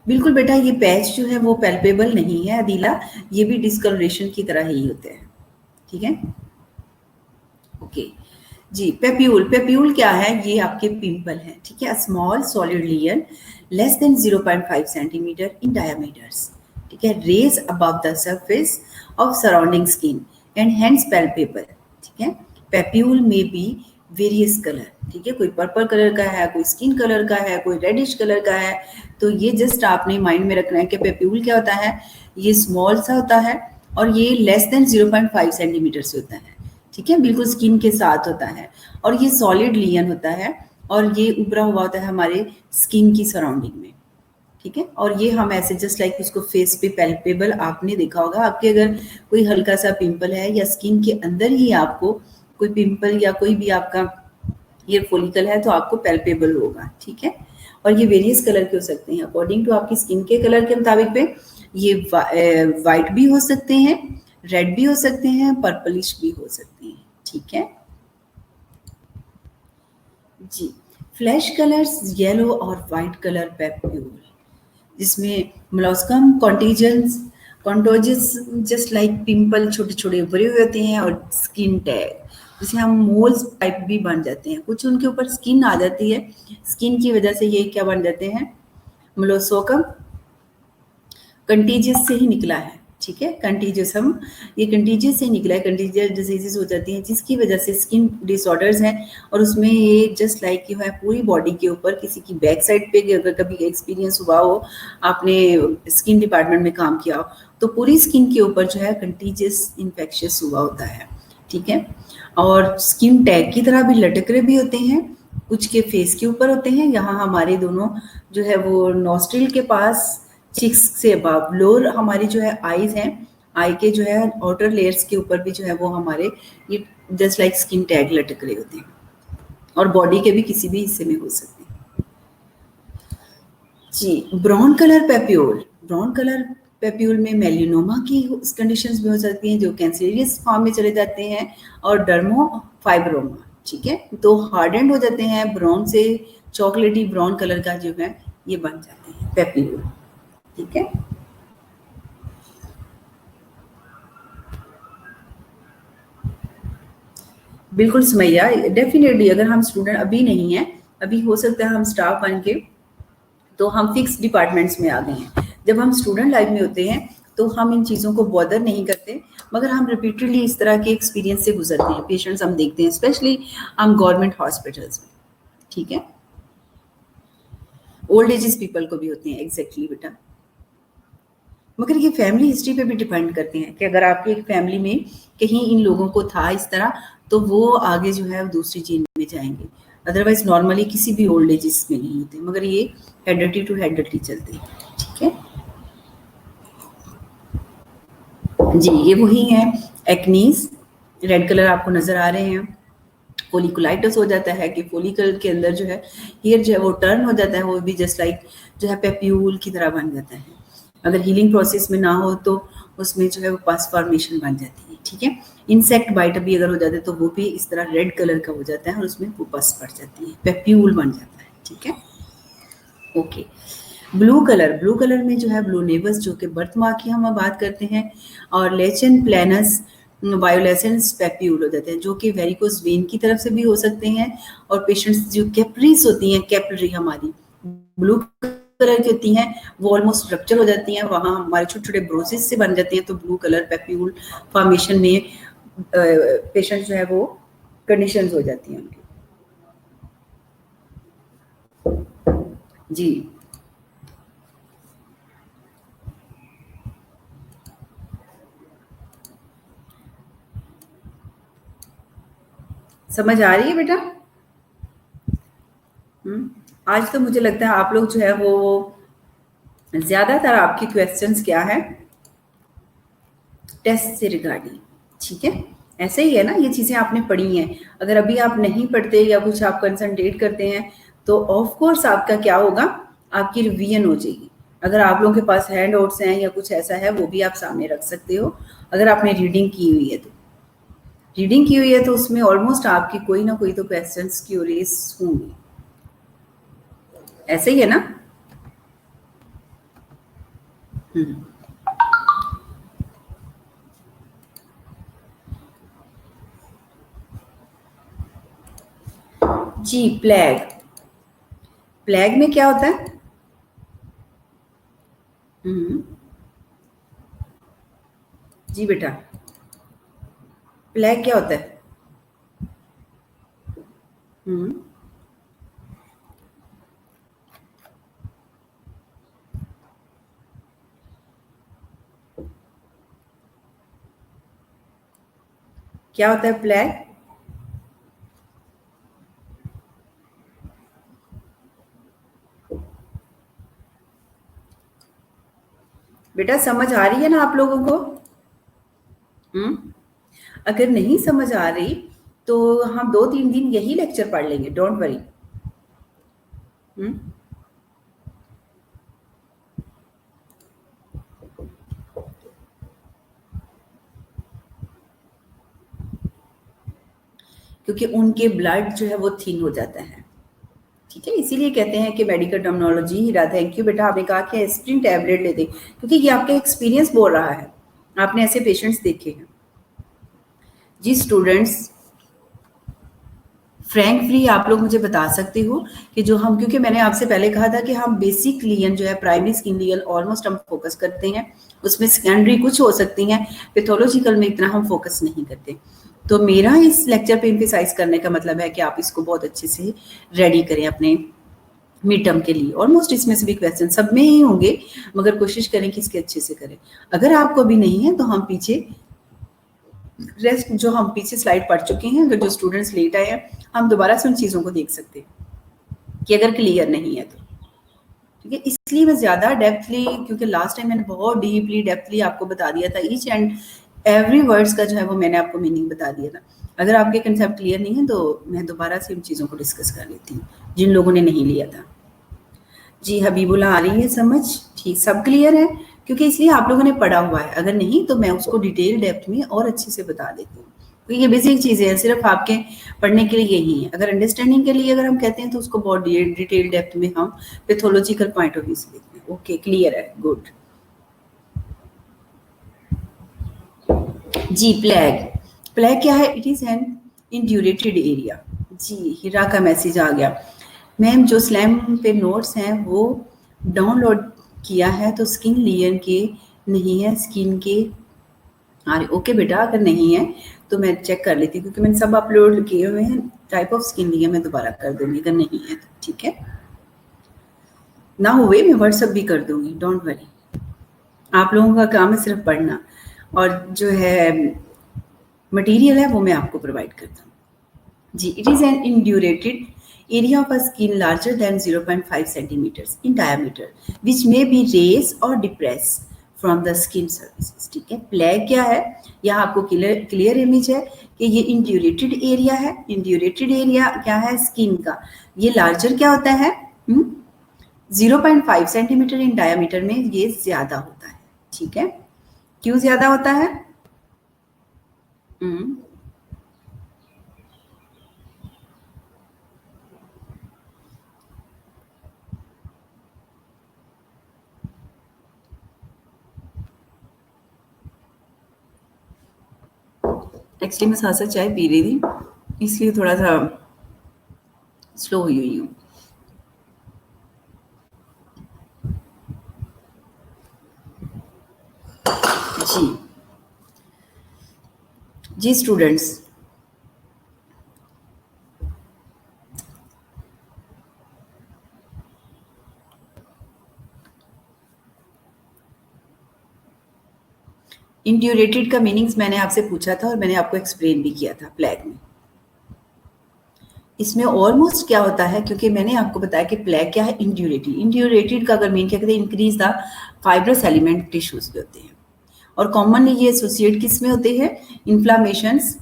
बिल्कुल बेटा, ये पैच जो है वो पैल्पेबल नहीं है अदीला, ये भी डिस्कलरेशन की तरह ही होते हैं। ठीक है, ओके जी। पेप्यूल, पेप्यूल क्या है? ये आपके पिंपल हैं। ठीक है, small solid layer less than 0.5 centimetre in diameters. ठीक है, raise above the surface of surrounding skin and hands palpable. ठीक है, पेप्यूल में बी वेरियस कलर। ठीक है, कोई पर्पल कलर का है, कोई स्किन कलर का है, कोई रेडिश कलर का है। तो ये जस्ट आपने माइंड में रखना है कि पेप्यूल क्या होता है, ये स्मॉल सा होता है और ये लेस देन 0.5 सेंटीमीटर से होता है। ठीक है, बिल्कुल स्किन के साथ होता है और ये सॉलिड लियन होता है और ये उभरा हुआ होता है हमारे स्किन की सराउंडिंग में। ठीक है, और ये हम ऐसे जस्ट लाइक उसको फेस पे पैल्पेबल आपने देखा होगा, आपके अगर कोई हल्का सा पिंपल है या स्किन के अंदर ही आपको कोई पिंपल या कोई भी आपका हेयर फॉलिकल है तो आपको पैल्पेबल होगा। ठीक है, और ये वेरियस कलर के हो सकते हैं अकॉर्डिंग टू आपकी स्किन के कलर के मुताबिक पे। ये वाइट भी हो सकते हैं, रेड भी हो सकते हैं, पर्पलिश भी हो सकते हैं। ठीक है जी। फ्लैश कलर्स येलो और वाइट कलर पेप्यूल, जिसमें मोलस्कम कॉन्टोजियस जस्ट लाइक पिंपल छोटे छोटे उभरे हुए होते हैं और स्किन टैग जिसे हम मोल्स टाइप भी बन जाते हैं, कुछ उनके ऊपर स्किन आ जाती है, स्किन की वजह से ये क्या बन जाते हैं, मोलस्कम कंटीजियस से ही निकला है। ठीक है, कंटीजियस हम ये कंटीजियस से निकला है, कंटीजियस डिजीजेस हो जाती हैं जिसकी वजह से स्किन डिसऑर्डर्स हैं और उसमें ये जस्ट लाइक जो है पूरी बॉडी के ऊपर किसी की बैक साइड पे अगर कभी एक्सपीरियंस हुआ हो, आपने स्किन डिपार्टमेंट में काम किया हो, तो पूरी स्किन के ऊपर जो है कंटीजियस इन्फेक्शियस हुआ होता है। ठीक है, और स्किन टैग की तरह भी लटक रहे भी होते हैं, कुछ के फेस के ऊपर होते हैं, यहाँ हमारे दोनों जो है वो नॉस्ट्रिल के पास चिक्स से अबव लोअर हमारी जो है आईज हैं, आई के जो है आउटर लेयर्स के ऊपर भी जो है वो हमारे ये जस्ट लाइक स्किन टैग लटक रहे होते हैं और बॉडी के भी किसी भी हिस्से में हो सकते हैं जी। Brown colour papule, brown colour papule में मेलिनोमा की कंडीशंस भी हो सकती हैं जो कैंसरियस फॉर्म में चले जाते हैं और डर्मो फाइब्रोमा। ठीक है, तो हार्डेंड हो जाते हैं, ब्राउन से चॉकलेटी ब्राउन कलर का जो है ये बन जाते हैं पेप्यूल। ठीक है, बिल्कुल सुमैया, डेफिनेटली अगर हम स्टूडेंट अभी नहीं है, अभी हो सकता है हम स्टाफ बन के तो हम फिक्स डिपार्टमेंट्स में आ गए हैं। जब हम स्टूडेंट लाइफ में होते हैं तो हम इन चीज़ों को बॉदर नहीं करते, मगर हम रिपीटेडली इस तरह के एक्सपीरियंस से गुजरते हैं, पेशेंट्स हम देखते हैं स्पेशली हम गवर्नमेंट हॉस्पिटल्स में। ठीक है, ओल्ड एजेस पीपल को भी होते हैं एग्जैक्टली बेटा, मगर ये फैमिली हिस्ट्री पे भी डिपेंड करते हैं कि अगर आपकी एक फैमिली में कहीं इन लोगों को था इस तरह तो वो आगे जो है दूसरी जीन में जाएंगे, अदरवाइज नॉर्मली किसी भी ओल्ड एजेस में नहीं होते, मगर ये हेरिडिटी टू हेरिडिटी चलते हैं। ठीक है जी, ये वही है एक्नीज, रेड कलर आपको नजर आ रहे हैं। फोलिकुलाइटिस हो जाता है कि फोलिकल के अंदर जो है हेयर जो है वो टर्न हो जाता है, वो भी जस्ट लाइक जो है पेप्यूल की तरह बन जाता है। अगर हीलिंग प्रोसेस में ना हो तो उसमें जो है वो पस फॉर्मेशन बन जाती है। ठीक है, इंसेक्ट बाइट भी अगर हो जाता है तो वो भी इस तरह रेड कलर का हो जाता है और उसमें वो पस पड़ जाती है, पेप्यूल बन जाता है। ठीक है, okay. Blue colour, blue colour में जो है ब्लू नेबस जो कि बर्थ मार्क की हम बात करते हैं, और लेचन प्लेनस वायोलेसेंस पेप्यूल हो जाते हैं जो कि वेरिकोस वेन की तरफ से भी हो सकते हैं, और पेशेंट्स जो कैपरीज होती हैं, कैपिलरी हमारी ब्लू कलर की होती हैं, वो ऑलमोस्ट स्ट्रक्चर हो जाती हैं, वहाँ हमारे छोटे छोटे ब्रोसिस से बन जाते हैं, तो ब्लू कलर पेप्यूल फॉर्मेशन में पेशेंट जो है वो कंडीशंस हो जाती हैं उनकी जी। समझ आ रही है बेटा? आज तो मुझे लगता है आप लोग जो है वो ज्यादातर आपकी क्वेश्चंस क्या है टेस्ट से रिगार्डिंग। ठीक है, ऐसे ही है ना, ये चीजें आपने पढ़ी हैं, अगर अभी आप नहीं पढ़ते या कुछ आप कंसंट्रेट करते हैं तो ऑफ कोर्स आपका क्या होगा, आपकी रिवीजन हो जाएगी। अगर आप लोगों के पास हैंड आउट्स हैं या कुछ ऐसा है वो भी आप सामने रख सकते हो। अगर आपने रीडिंग की हुई है तो उसमें ऑलमोस्ट आपकी कोई ना कोई तो क्वेश्चंस क्यूरीज होंगे, ऐसे ही है ना? हम्म। जी, प्लेग में क्या होता है? हम्म। जी बेटा, प्लेग क्या होता है? हम्म। क्या होता है प्लेग? बेटा समझ आ रही है ना आप लोगों को? हम्म। अगर नहीं समझ आ रही तो हम 2-3 दिन यही लेक्चर पढ़ लेंगे, डोंट वरी। हम्म। क्योंकि उनके ब्लड जो है वो थिन हो जाता है, ठीक है? इसीलिए कहते हैं कि medical terminology Heera, thank you बेटा, आपने कहा कि एस्प्रिन टैबलेट ले दे, क्योंकि ये आपका एक्सपीरियंस बोल रहा है, आपने ऐसे पेशेंट्स देखे हैं। जी स्टूडेंट्स, फ्रैंकली आप लोग मुझे बता सकते हो कि जो हम, क्योंकि मैंने आपसे पहले कहा था कि हम बेसिक लियन जो है, प्राइमरी स्किन लियन ऑलमोस्ट हम फोकस करते हैं, उसमें सेकेंडरी कुछ हो सकती हैं, पैथोलॉजिकल में इतना हम फोकस नहीं करते। तो मेरा इस लेक्चर पे एम्फेसाइज करने का मतलब है कि आप इसको बहुत अच्छे से रेडी करें अपने मिड टर्म के लिए। ऑलमोस्ट इसमें से भी क्वेश्चन सब में ही होंगे, मगर कोशिश करें कि इसके अच्छे से करें। अगर आपको भी नहीं है तो हम पीछे रेस्ट जो हम पीछे स्लाइड पढ़ चुके हैं, अगर जो स्टूडेंट्स लेट आए हैं, हम दोबारा से उन चीज़ों को देख सकते हैं कि अगर क्लियर नहीं है तो, ठीक है? इसलिए मैं ज़्यादा डेप्थली, क्योंकि लास्ट टाइम मैंने बहुत डीपली डेप्थली आपको बता दिया था, ईच एंड एवरी वर्ड्स का जो है वो मैंने आपको मीनिंग बता दिया था। अगर आपके कंसेप्ट क्लियर नहीं है तो मैं दोबारा से उन चीज़ों को डिस्कस कर लेती हूँ जिन लोगों ने नहीं लिया था। जी हबीबुल्ला, आ रही है समझ? ठीक, सब क्लियर है? क्योंकि इसलिए आप लोगों ने पढ़ा हुआ है, अगर नहीं तो मैं उसको डिटेल डेप्थ में और अच्छे से बता देती हूँ। तो ये बेसिक चीज़ें हैं, सिर्फ आपके पढ़ने के लिए यही है। अगर अंडरस्टैंडिंग के लिए अगर हम कहते हैं तो उसको बहुत डिटेल डेप्थ में हम पैथोलॉजिकल पॉइंट ऑफ व्यू से देखते हैं। ओके, क्लियर है, गुड। जी प्लेग क्या है? It is an indurated area. जी हीरा का मैसेज आ गया। मैम जो स्लैम पे नोट्स हैं वो डाउनलोड किया है तो स्किन लेयर के नहीं है, स्किन के अरे ओके बेटा, अगर नहीं है तो मैं चेक कर लेती हूँ, क्योंकि मैंने सब अपलोड किए हुए हैं। टाइप ऑफ स्किन लिया मैं दोबारा कर दूंगी अगर नहीं है तो, ठीक है? ना हुए मैं व्हाट्सअप भी कर दूंगी, डोंट वरी। आप लोगों का काम है सिर्फ पढ़ना, और जो है मटेरियल है वो मैं आपको प्रोवाइड करता हूँ। जी, it is an indurated area of a skin larger than 0.5 centimeters in diameter which may be raised or depressed from the skin surfaces, ठीक है? प्लेग क्या है? यहाँ आपको क्लियर इमेज है कि ये इंड्यूरेटेड एरिया है। इंड्यूरेटेड एरिया क्या है? स्किन का। ये लार्जर क्या होता है? 0.5 सेंटीमीटर इन डायमीटर में ये ज्यादा होता है, ठीक है? क्यों ज्यादा होता है? हम्म। एक्चुअली मैं साथ साथ चाय पी रही थी, इसलिए थोड़ा सा स्लो हुई हूँ। जी जी स्टूडेंट्स, इंड्यूरेटेड का मीनिंग्स मैंने आपसे पूछा था और मैंने आपको एक्सप्लेन भी किया था प्लेग में। इसमें ऑलमोस्ट क्या होता है, क्योंकि मैंने आपको बताया कि प्लेग क्या है? इंड्यूरेटेड। इंड्यूरेटेड का अगर मीन क्या कहते हैं? Increase the fibrous element tissues में होते हैं, और कॉमनली ये एसोसिएट किस में होते हैं? इन्फ्लामेशंस।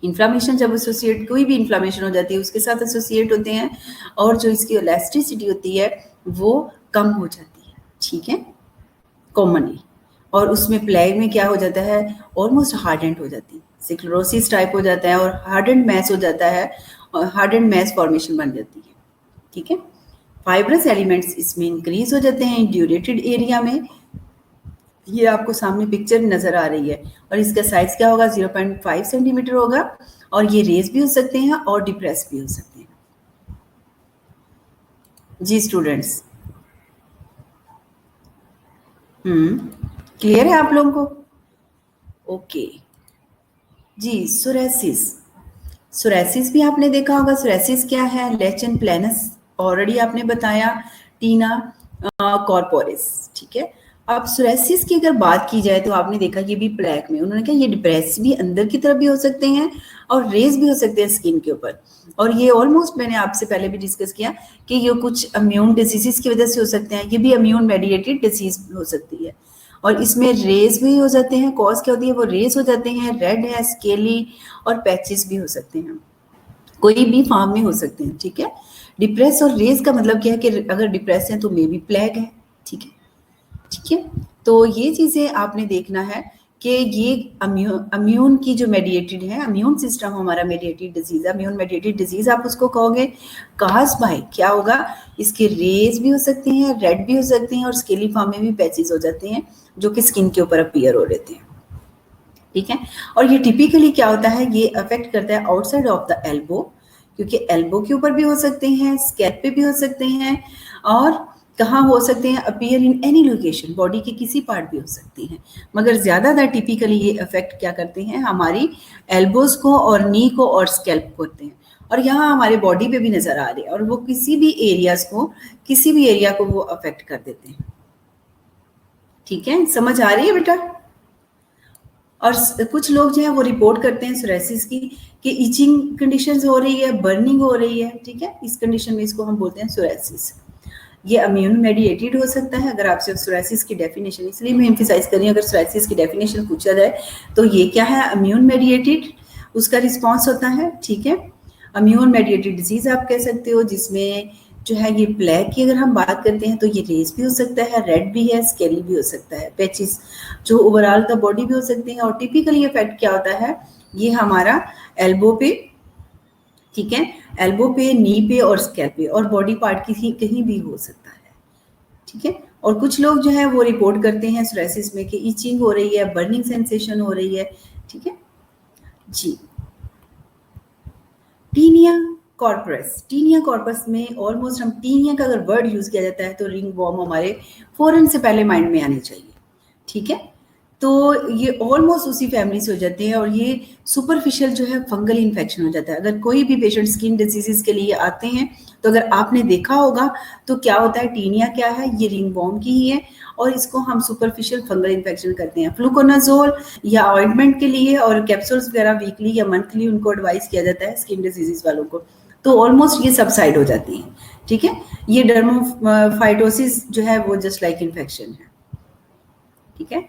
इन्फ्लामेशन जब एसोसिएट, कोई भी इन्फ्लामेशन हो जाती है उसके साथ एसोसिएट होते हैं, और जो इसकी इलास्टिसिटी होती है वो कम हो जाती है, ठीक है, कॉमनली। और उसमें प्लेग में क्या हो जाता है, ऑलमोस्ट हार्डेंड हो जाती है, सिक्लोरोसिस टाइप हो जाता है और हार्डेंड मैस हो जाता है और हार्डेंड मैस फॉर्मेशन बन जाती है। ठीक है, फाइब्रस एलिमेंट्स इसमें इंक्रीज हो जाते हैं ड्यूरेटेड एरिया में। ये आपको सामने पिक्चर नजर आ रही है और इसका साइज क्या होगा, 0.5 सेंटीमीटर होगा और ये रेज भी हो सकते हैं और डिप्रेस भी हो सकते हैं। जी स्टूडेंट्स, क्लियर है आप लोगों को? ओके जी, सोरेसिस। सोरेसिस भी आपने देखा होगा। सोरेसिस क्या है, लेचन प्लेनस ऑलरेडी आपने बताया, टीना कॉर्पोरिस। ठीक है, अब सोरेसिस की अगर बात की जाए तो आपने देखा ये भी प्लेग में, उन्होंने कहा ये डिप्रेस भी अंदर की तरफ भी हो सकते हैं और रेज भी हो सकते हैं स्किन के ऊपर। और ये ऑलमोस्ट मैंने आपसे पहले भी डिस्कस किया कि ये कुछ इम्यून डिजीजेस की वजह से हो सकते हैं, ये भी इम्यून मेडिएटेड डिजीज हो सकती है। और इसमें रेज भी हो जाते हैं, कॉज क्या होती है, वो रेज हो जाते हैं, रेड है, स्केली और पैचेस भी हो सकते हैं, कोई भी फॉर्म में हो सकते हैं। ठीक है, डिप्रेस और रेज का मतलब क्या है कि अगर डिप्रेस है तो मे बी प्लेग है। ठीक है, ठीक है, तो ये चीजें आपने देखना है कि ये इम्यून की जो मेडिएटेड है, इम्यून सिस्टम हमारा मेडिएटेड डिजीज है, इम्यून मेडिएटेड डिजीज आप उसको कहोगे। काज बाय क्या होगा, इसके रेज भी हो सकते हैं, रेड भी हो सकते हैं और स्केली फॉर्म में भी पैचेस हो जाते हैं जो कि स्किन के ऊपर अपीयर हो रहते हैं। ठीक है, और ये टिपिकली क्या होता है, ये अफेक्ट करता है आउटसाइड ऑफ द एल्बो, क्योंकि एल्बो के ऊपर भी हो सकते हैं, स्कैल्प पे भी हो सकते हैं और कहाँ हो सकते हैं, appear in any location, body के किसी पार्ट भी हो सकती हैं, मगर ज्यादातर टिपिकली ये अफेक्ट क्या करते हैं, हमारी एल्बोज को और नी को और स्कैल्प को होते हैं। और यहाँ हमारे बॉडी पे भी नजर आ रहे हैं और वो किसी भी एरियाज को, किसी भी एरिया को वो अफेक्ट कर देते हैं। ठीक है, समझ आ रही है बेटा? और कुछ लोग जो है वो रिपोर्ट करते हैं सोरेसिस की कि इचिंग कंडीशंस हो रही है, बर्निंग हो रही है। ठीक है, इस कंडीशन में इसको हम बोलते हैं सोरेसिस। ये इम्यून मेडिएटेड हो सकता है। अगर आपसे सोरेसिस की डेफिनेशन, इसलिए मैं एम्फसाइज कर रही हूँ, अगर सोरेसिस की डेफिनेशन पूछा जाए तो ये क्या है, इम्यून मेडिएटेड उसका रिस्पॉन्स होता है। ठीक है, इम्यून मेडिएटेड डिजीज आप कह सकते हो, जिसमें जो है ये प्लेग की अगर हम बात करते हैं तो ये रेज भी हो सकता है, रेड भी है, स्केली भी हो सकता है, पैचेस जो ओवरऑल द बॉडी भी हो सकते हैं। और टिपिकली इफेक्ट क्या होता है, ये हमारा एल्बो पे, ठीक है, एल्बो पे, नी पे और स्कैल्प पे और बॉडी पार्ट की कहीं भी हो सकता है। ठीक है, और कुछ लोग जो है वो रिपोर्ट करते हैं सोरेसिस में कि इचिंग हो रही है, बर्निंग सेंसेशन हो रही है। ठीक है जी, टीनिया कॉर्पस। टीनिया कॉर्पस में ऑलमोस्ट हम टीनिया का अगर वर्ड यूज किया जाता है तो रिंग वॉर्म हमारे फौरन से पहले माइंड में आने चाहिए। ठीक है, तो ये ऑलमोस्ट उसी फैमिली से हो जाते हैं और ये सुपरफिशियल जो है फंगल इन्फेक्शन हो जाता है। अगर कोई भी पेशेंट स्किन डिजीजेस के लिए आते हैं तो अगर आपने देखा होगा तो क्या होता है, टीनिया क्या है, ये रिंग वॉर्म की ही है और इसको हम सुपरफिशियल फंगल इन्फेक्शन करते हैं। फ्लूकोनाजोल या ऑइंटमेंट के लिए और कैप्सूल्स वगैरह वीकली या मंथली उनको एडवाइस किया जाता है स्किन डिजीजेस वालों को, तो ऑलमोस्ट ये सबसाइड हो जाती है। ठीक है, ये डर्मोफाइटोसिस जो है वो जस्ट लाइक इन्फेक्शन है। ठीक है,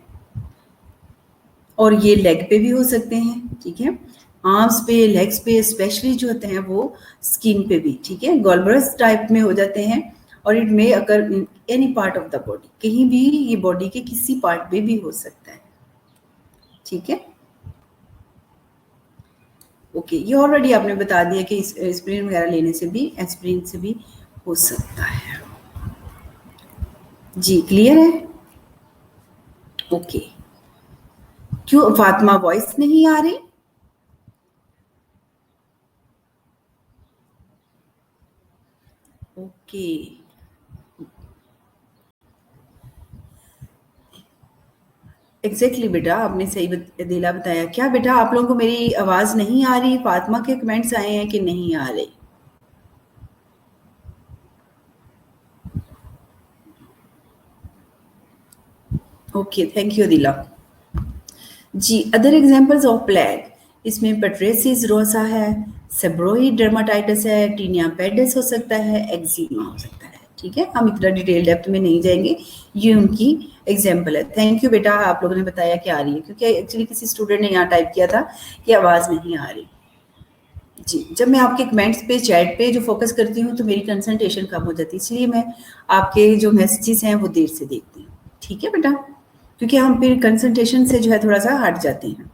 और ये लेग पे भी हो सकते हैं। ठीक है, आर्म्स पे, लेग्स पे स्पेशली जो होते हैं वो स्किन पे भी। ठीक है, गॉलब्रस टाइप में हो जाते हैं और it may occur in any part of the body, कहीं भी ये बॉडी के किसी पार्ट पे भी हो सकता है। ठीक है, ओके, ये ऑलरेडी आपने बता दिया कि एस्पिरिन वगैरह लेने से भी, एस्पिरिन से भी हो सकता है। जी क्लियर है? ओके, क्यों फातिमा वॉइस नहीं आ रही? ओके, एग्जैक्टली बेटा, आपने सही दिला बताया। क्या बेटा आप लोगों को मेरी आवाज नहीं आ रही? फातिमा के कमेंट्स आए हैं कि नहीं आ रही? ओके, थैंक यू दिला जी। अदर एग्जांपल्स ऑफ प्लेग, इसमें पेट्रेसिस रोसा है, सेब्रोइड डर्माटाइटिस है, टीनिया पेडिस हो सकता है, एक्जिमा हो सकता है। ठीक है, हम इतना डिटेल डेप्थ में नहीं जाएंगे, ये उनकी एग्जाम्पल है। थैंक यू बेटा, आप लोगों ने बताया कि आ रही है, क्योंकि एक्चुअली किसी स्टूडेंट ने यहाँ टाइप किया था कि आवाज नहीं आ रही। जी, जब मैं आपके कमेंट्स पे, चैट पे जो फ़ोकस करती हूँ, तो मेरी कंसंट्रेशन कम हो जाती है, इसलिए मैं आपके जो मैसेजेस हैं, वो देर से देखती हूँ। ठीक है बेटा? क्योंकि हम फिर कंसंट्रेशन से जो है थोड़ा-सा हट जाते हैं।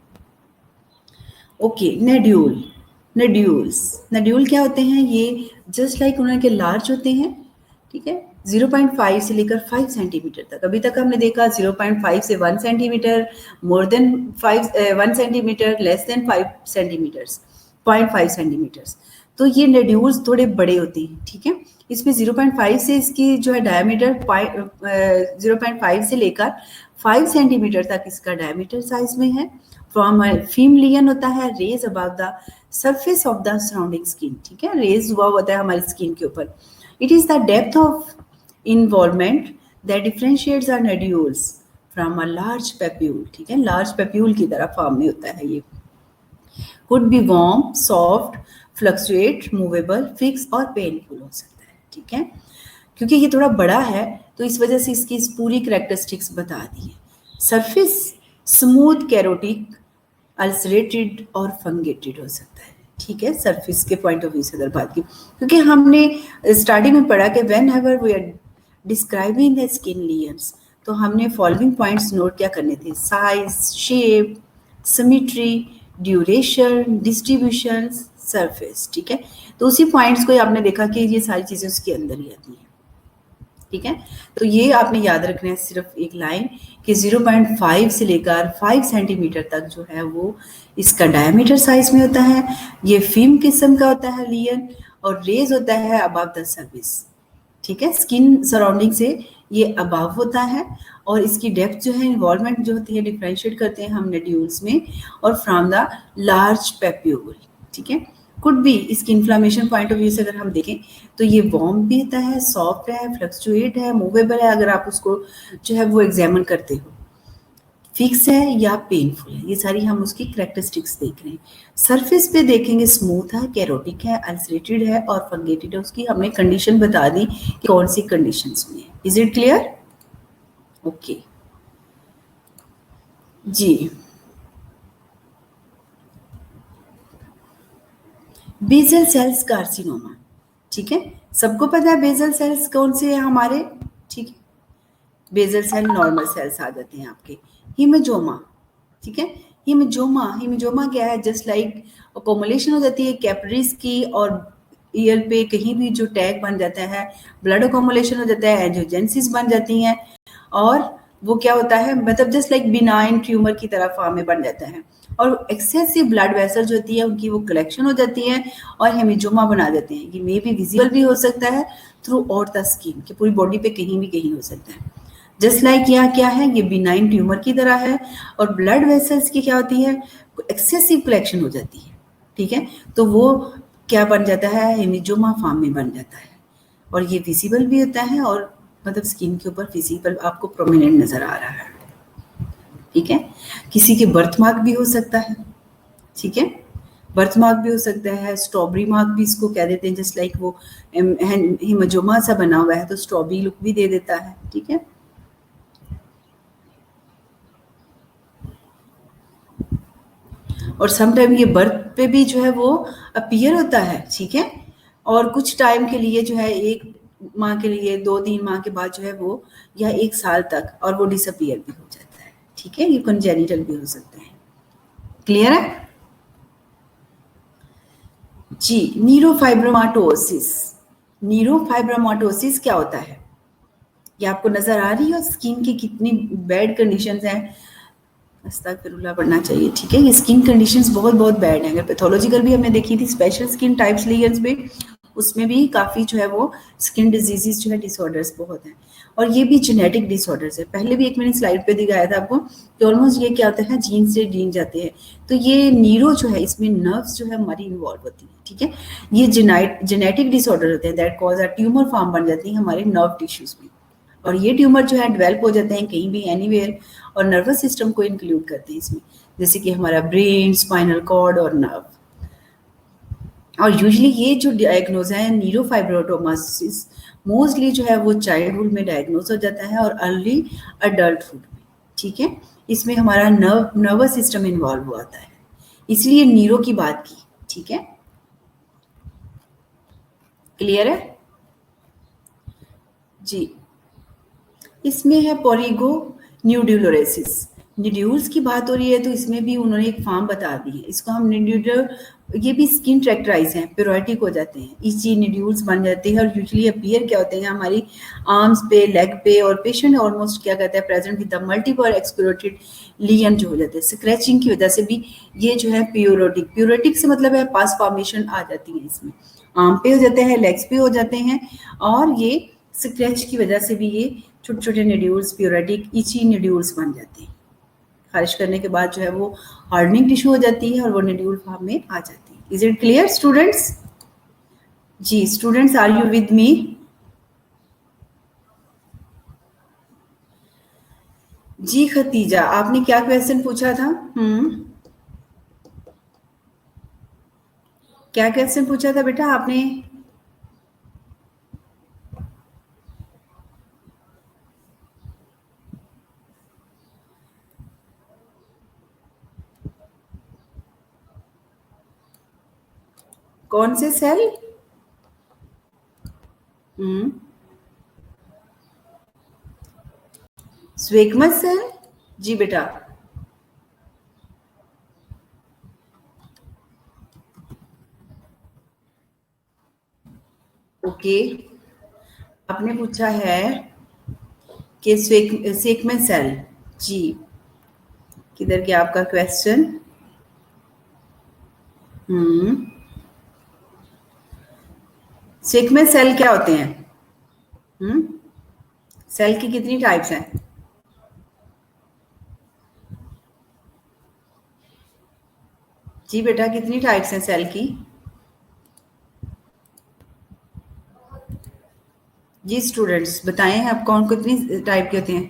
ओके, नोड्यूल, नोड्यूल्स, नोड्यूल क्या होते हैं? ये जस्ट लाइक उनके लार्ज होते हैं, ठीक है? 0.5 से लेकर 5 सेंटीमीटर तक। अभी तक हमने देखा 0.5 से 1 centimetre, more than 1 centimetre, less than 5 centimetres, 0.5 centimetres. तो ये नोड्यूल्स थोड़े बड़े होते हैं, ठीक है? इसमें 0.5 से इसकी जो है डायमीटर 0.5 से लेकर 5 सेंटीमीटर तक इसका डायमीटर साइज में है। फ्रॉम फीम लियन होता है, raise above the surface of the surrounding skin, ठीक है? रेज हुआ होता है हमारी स्किन के ऊपर। It is the depth of involvement that differentiates our nodules from a large papule, ठीक है? लार्ज पेप्यूल की तरह फॉर्म में होता है ये। Could be warm, soft, fluctuate, movable, fix और पेनफुल हो सकता है, ठीक है? क्योंकि ये थोड़ा बड़ा है, तो इस वजह से इसकी पूरी करेक्टरिस्टिक्स बता दी है। सरफेस स्मूथ, कैरोटिक, अल्सरेटेड और फंगेटेड हो सकता है, ठीक है? सरफेस के पॉइंट ऑफ व्यू से अगर बात की, क्योंकि हमने स्टार्टिंग में पढ़ा कि whenever we are describing the skin layers, तो हमने फॉलोइंग पॉइंट्स नोट क्या करने थे? Size, shape, symmetry, duration, distribution, surface, ठीक है? तो उसी पॉइंट्स को आपने देखा कि ये सारी चीजें उसके अंदर ही आती हैं, ठीक है? तो ये आपने याद रखना है, सिर्फ एक लाइन कि 0.5 से लेकर 5 सेंटीमीटर तक जो है वो इसका डायमीटर साइज में होता है। ये फिल्म किस्म का होता है लियन, और रेज होता है अबव द सर्विस, ठीक है? स्किन सराउंडिंग से ये अबव होता है, और इसकी डेप्थ जो है, इन्वॉल्वमेंट जो होती है, डिफरेंशिएट करते हैं हम नोड्यूल्स में, और फ्रॉम द लार्ज पेप्यूल, ठीक है? कुड बी, इसकी इन्फ्लामेशन पॉइंट ऑफ व्यू से अगर हम देखें तो ये वार्म भी होता है, सॉफ्ट है, फ्लक्चुएट है, मूवेबल है, अगर आप उसको जो है वो एग्जामिन करते हो, फिक्स है या पेनफुल है, ये सारी हम उसकी करेक्टरिस्टिक्स देख रहे हैं। सरफेस पे देखेंगे स्मूथ है, कैरोटिक है, अल्सरेटेड है और फंगेटेड है। उसकी हमने कंडीशन बता दी कि कौन सी कंडीशंस में है। Is it clear? ओके जी। बेसल सेल्स कार्सिनोमा, ठीक है? सबको पता है बेसल सेल्स कौन से हैं हमारे, ठीक है? बेसल सेल नॉर्मल सेल्स आ जाते हैं आपके। हीमेजोमा, ठीक है? हीमेजोमा, हीमेजोमा क्या है? जस्ट लाइक अकोमुलेशन हो जाती है कैपिलरीज की, और ईयर पे कहीं भी जो टैग बन जाता है, ब्लड अकोमुलेशन हो जाता है, एंजियोजेनेसिस बन जाती हैं, और वो क्या होता है, मतलब जस्ट लाइक बिनाइन ट्यूमर की तरह फॉर्म में बन जाता है, और एक्सेसिव ब्लड वेसल जो होती है उनकी वो कलेक्शन हो जाती है और हेमिजोमा बना देते हैं। ये मे बी विजिबल भी हो सकता है थ्रू आउट द स्किन, कि पूरी बॉडी पे कहीं भी कहीं हो सकता है। जस्ट लाइक यहाँ क्या है, ये बिनाइन ट्यूमर की तरह है, और ब्लड वेसल्स की क्या होती है, एक्सेसिव कलेक्शन हो जाती है, ठीक है? तो वो क्या बन जाता है, हेमिजोमा फॉर्म में बन जाता है, और ये विजिबल भी होता है, और मतलब स्किन के ऊपर विजिबल आपको प्रोमिनेंट नजर आ रहा है, ठीक है? किसी के बर्थ मार्क भी हो सकता है, ठीक है? बर्थ मार्क भी हो सकता है, स्ट्रॉबेरी मार्क भी इसको कह देते हैं, जस्ट लाइक वो हिमोजोमा सा बना हुआ है तो स्ट्रॉबेरी लुक भी दे देता है, ठीक है? और समटाइम ये बर्थ पे भी जो है वो अपीयर होता है, ठीक है? और कुछ टाइम के लिए जो है, 1 माह के लिए, 2-3 माह के बाद जो है वो, या 1 साल तक, और वो डिसअपीयर भी हो जाता है, ठीक है? ये कंजेनिटल भी हो सकता है। क्लियर है जी? न्यूरोफाइब्रोमाटोसिस, न्यूरोफाइब्रोमाटोसिस क्या होता है? ये आपको नजर आ रही है स्किन की कितनी बैड कंडीशंस हैं? अस्तगफिरुल्लाह पढ़ना चाहिए, ठीक है? ये स्किन कंडीशंस बहुत बहुत बैड हैं। अगर पैथोलॉजिकल भी हमने देखी थी स्पेशल स्किन टाइप्स लेयर्स में, उसमें भी काफ़ी जो है वो स्किन डिजीजेस जो है, डिसऑर्डर्स बहुत हैं, और ये भी जेनेटिक डिसऑर्डर्स है। पहले भी एक मैंने स्लाइड पे दिखाया था आपको कि ऑलमोस्ट ये क्या होता है, जीन से जीन जाते हैं। तो ये नीरो जो है, इसमें नर्व्स जो है हमारी इन्वॉल्व होती है, ठीक है? ये जेनेटिक डिसऑर्डर होते हैं that cause a tumour form बन जाती है हमारे नर्व टिश्यूज में, और ये ट्यूमर जो है डेवलप हो जाते हैं कहीं भी, एनीवेयर, और नर्वस सिस्टम को इंक्लूड करते हैं इसमें, जैसे कि हमारा ब्रेन, स्पाइनल कॉर्ड और नर्व। और यूजुअली ये जो डायग्नोज है न्यूरोफाइब्रोमाटोसिस, मोस्टली जो है वो चाइल्डहुड में डायग्नोज हो जाता है और अर्ली अडल्टहुड में, ठीक है? इसमें हमारा नर्वस सिस्टम इन्वॉल्व होता है, इसलिए न्यूरो की बात की, ठीक है? क्लियर है जी। इसमें है पोरिगो न्यूड्यूलोरेसिस, न्यूड्यूल्स की बात हो रही है तो इसमें भी उन्होंने एक फॉर्म बता दी है। इसको हम न्यूड्यूल, ये भी स्किन ट्रैक्टराइज हैं, पिरोटिक हो जाते हैं, इसी न्यूड्यूल्स बन जाते हैं और यूजुअली अपीयर क्या होते हैं हमारी आर्म्स पे, लेग पे, और पेशेंट ऑलमोस्ट क्या कहता है प्रेजेंट विद द मल्टीपल एक्सप्लोरेटेड लियन जो हो जाते हैं, स्क्रैचिंग की वजह से भी ये जो है प्यूरोटिक, प्यूरोटिक से मतलब है पास फॉर्मेशन आ जाती है, इसमें आर्म पे हो जाते हैं, लेग्स पे हो जाते हैं, और ये स्क्रैच की वजह से भी ये छोटे छोटे न्यूड्यूल्स, प्यूरेटिक इची न्यूड्यूल्स बन जाते हैं। खारिश करने के बाद जो है वो हार्डनिंग टिश्यू हो जाती है और वो न्यूड्यूल फॉर्म में आ जाती है। Is it clear students? जी students, are you with me? जी खतीजा, आपने क्या क्वेश्चन पूछा था? क्या क्वेश्चन पूछा था बेटा आपने? कौन से सेल? स्वेकमस सेल? जी बेटा। ओके, आपने पूछा है कि स्वेकमस सेल, जी किधर गया आपका क्वेश्चन? स्वेकमस सेल क्या होते हैं? सेल की कितनी टाइप्स हैं? जी बेटा, कितनी टाइप्स हैं सेल की? जी स्टूडेंट्स बताएं आप कौन कितनी टाइप के होते हैं?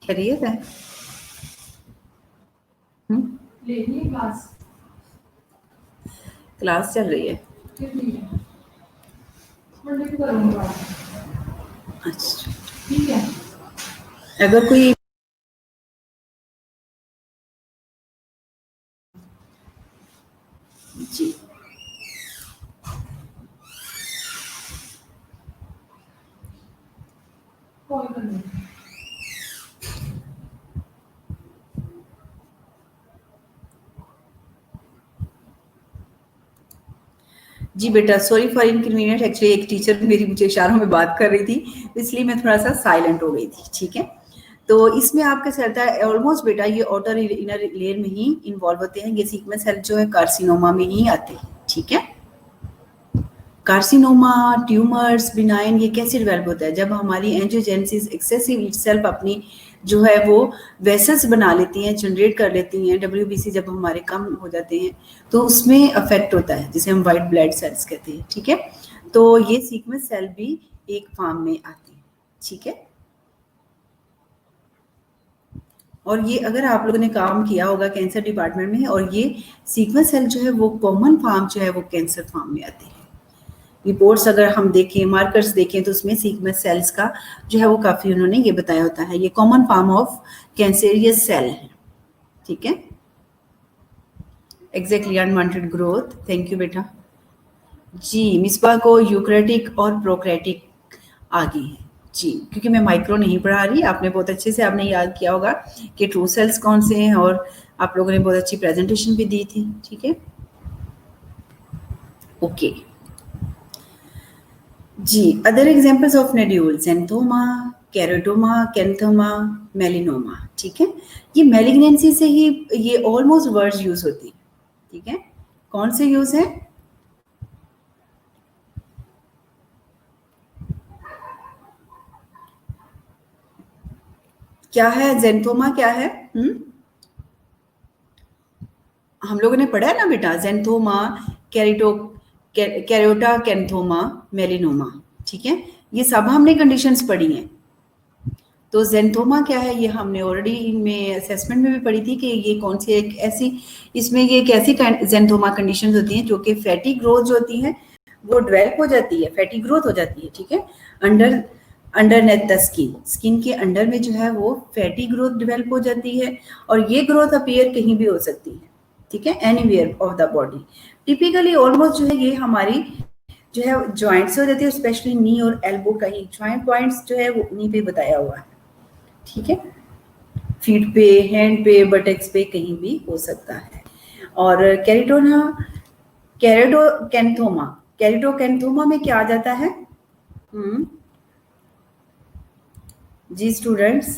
खैरियत है? क्लास चल रही है? अच्छा ठीक है। अगर कोई जी जी बेटा, सॉरी फॉर इनकन्वीनियंट, एक्चुअली एक टीचर मेरी मुझे इशारों में बात कर रही थी, इसलिए मैं थोड़ा सा साइलेंट हो गई थी। ठीक है, तो इसमें आपका चलता है ऑलमोस्ट बेटा ये आउटर इनर लेयर में ही इन्वॉल्व होते हैं। ये सीक्वेंस सेल जो है कार्सिनोमा में ही आते हैं। ठीक है, कार्सिनोमा, ट्यूमर्स, बिनाइन, ये कैसे डेवलप होता है? जब हमारी एंजियोजेनेसिस एक्सेसिव इटसेल्फ अपनी जो है वो वेसल्स बना लेती हैं, जनरेट कर लेती हैं, WBC जब हमारे कम हो जाते हैं तो उसमें अफेक्ट होता है, जिसे हम वाइट ब्लड सेल्स कहते हैं। ठीक है, तो ये सीक्वेंस सेल भी एक फॉर्म में आती है। ठीक है, और ये अगर आप लोगों ने काम किया होगा कैंसर डिपार्टमेंट में, और ये सीक्वेंस सेल जो है वो कॉमन फॉर्म जो है वो कैंसर फॉर्म में आती है। रिपोर्ट्स अगर हम देखें, मार्कर्स देखें, तो उसमें सीक्वेंस सेल्स का जो है वो काफ़ी उन्होंने ये बताया होता है, ये common form of cancerous cell है। ठीक है, exactly unwanted growth. Thank you बेटा। जी मिसबा को यूकरेटिक और प्रोक्रेटिक आ गई है जी, क्योंकि मैं माइक्रो नहीं पढ़ा रही, आपने बहुत अच्छे से आपने याद किया होगा कि ट्रू सेल्स कौन से हैं, और आप लोगों ने बहुत अच्छी प्रेजेंटेशन भी दी थी। ठीक है, ओके जी। Other examples of nodule, xanthoma, keratoma, xanthoma, melanoma. ठीक है, ये मेलिग्नेंसी से ही ये ऑलमोस्ट वर्ड्स यूज होती है। ठीक है, कौन से यूज है? क्या है ज़ैंथोमा, क्या है? हम लोगों ने पढ़ा है ना बेटा, ज़ैंथोमा, कैरोटा, कैंथोमा, मेलिनोमा। ठीक है, ये सब हमने कंडीशंस पढ़ी हैं। तो ज़ैंथोमा क्या है, ये हमने ऑलरेडी इनमें असेसमेंट में भी पढ़ी थी कि ये कौन सी एक ऐसी, इसमें ये एक ऐसी ज़ैंथोमा कंडीशंस होती हैं जो कि फैटी ग्रोथ जो होती है वो डेवलप हो जाती है, फैटी ग्रोथ हो जाती है। ठीक है, under underneath the skin, skin के अंडर में जो है वो फैटी ग्रोथ डेवलप हो जाती है और ये ग्रोथ अपीयर कहीं भी हो सकती है, ठीक है, anywhere of the body. Typically almost जो है ये हमारी जो है जॉइंट्स हो जाती है, स्पेशली नी और एल्बो का ही जॉइंट पॉइंट्स जो है वो उन्हीं पे बताया हुआ है, ठीक है, फीट पे, हैंड पे, बटक्स पे कहीं भी हो सकता है। और कैरिटोना कैरेटोकैंथोमा, कैरेटोकैंथोमा में क्या आ जाता है? जी स्टूडेंट्स,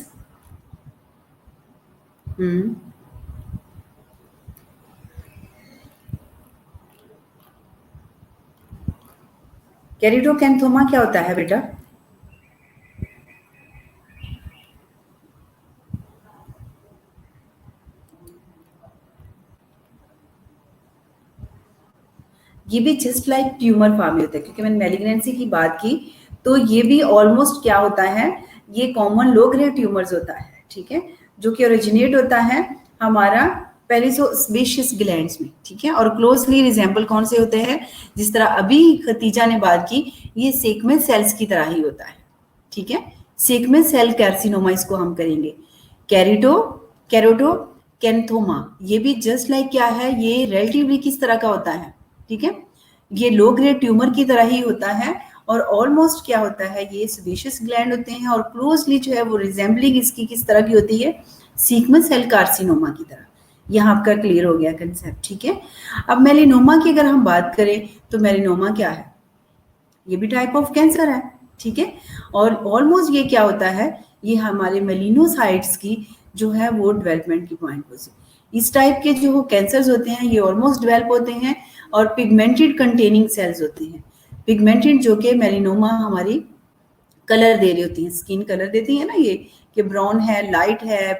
कैरिटोकैंथोमा क्या होता है बेटा? ये भी जस्ट लाइक ट्यूमर फॉर्म होता है, क्योंकि मैंने मैलिग्नेंसी की बात की तो ये भी ऑलमोस्ट क्या होता है, ये कॉमन लो ग्रेड ट्यूमर्स होता है, ठीक है, जो कि ओरिजिनेट होता है हमारा पेरिसोस्पेशियस ग्लैंड्स में, ठीक है, और क्लोजली रिजेंबल कौन से होते हैं, जिस तरह अभी खतीजा ने बात की, ये सेगमेंट सेल्स की तरह ही होता है, ठीक है, सेगमेंट सेल कार्सिनोमा इसको हम करेंगे। कैरोटो कैंथोमा, ये भी जस्ट लाइक क्या है, ये रिलेटिवली किस तरह का होता है, ठीक है, ये लो ग्रेड ट्यूमर की तरह ही होता है और ऑलमोस्ट क्या होता है, ये सेबेशियस ग्लैंड होते हैं और क्लोजली जो है वो रिजेंबलिंग इसकी किस तरह की होती है, सीक्वेंस सेल कार्सिनोमा की तरह। यह आपका क्लियर हो गया कंसेप्ट, ठीक है। अब मेलिनोमा की अगर हम बात करें तो मेलिनोमा क्या है, ये भी टाइप ऑफ कैंसर है, ठीक है, और ऑलमोस्ट ये क्या होता है, ये हमारे मेलिनोसाइट्स की जो है वो डेवलपमेंट की पॉइंट हो सकती। इस टाइप के जो कैंसर्स होते हैं ये ऑलमोस्ट डेवलप होते हैं और पिगमेंटेड कंटेनिंग सेल्स होती हैं, पिगमेंटेड जो कि मेलिनोमा हमारी कलर दे रही होती हैं, स्किन कलर देती है ना ये, कि ब्राउन है, लाइट है,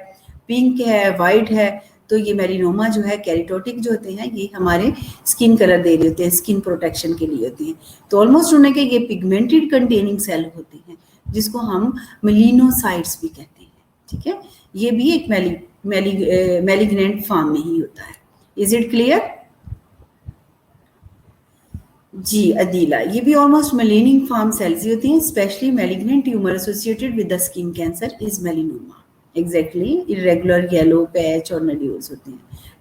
पिंक है, वाइट है, तो ये मेलिनोमा जो है कैरिटोटिक जो होते हैं ये हमारे स्किन कलर दे रहे होते हैं, स्किन प्रोटेक्शन के लिए होती हैं। तो ऑलमोस्ट उन्हें के ये पिगमेंटेड कंटेनिंग सेल होती हैं जिसको हम मेलिनोसाइट्स भी कहते हैं, ठीक है, ये भी एक मैलिग्नेंट फॉर्म में ही होता है। Is it clear? जी अदीला, ये भी ऑलमोस्ट मेलेनिक फॉर्म सेल्स ही होती हैं, specially malignant tumour associated with the skin cancer is melanoma. Exactly, irregular yellow patch और नड्यूल्स होते हैं।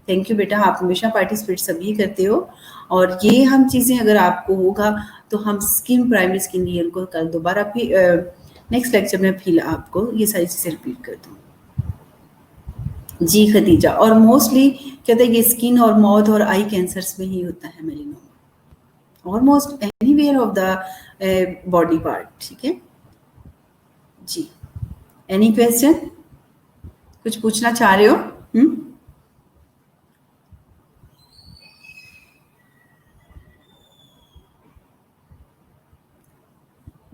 थैंक यू बेटा, आप हमेशा पार्टिसिपेट सभी करते हो और ये हम चीज़ें अगर आपको होगा तो हम स्किन प्राइमरी स्किन ईयर को कल दोबारा फिर नेक्स्ट लेक्चर में फिर आपको ये सारी चीज़ें रिपीट कर दूँ। जी खदीजा, और मोस्टली कहते हैं ये स्किन और माउथ और आई कैंसर्स में ही होता है melanoma, almost anywhere of the body part, ठीक है जी। एनी क्वेश्चन, कुछ पूछना चाह रहे हो?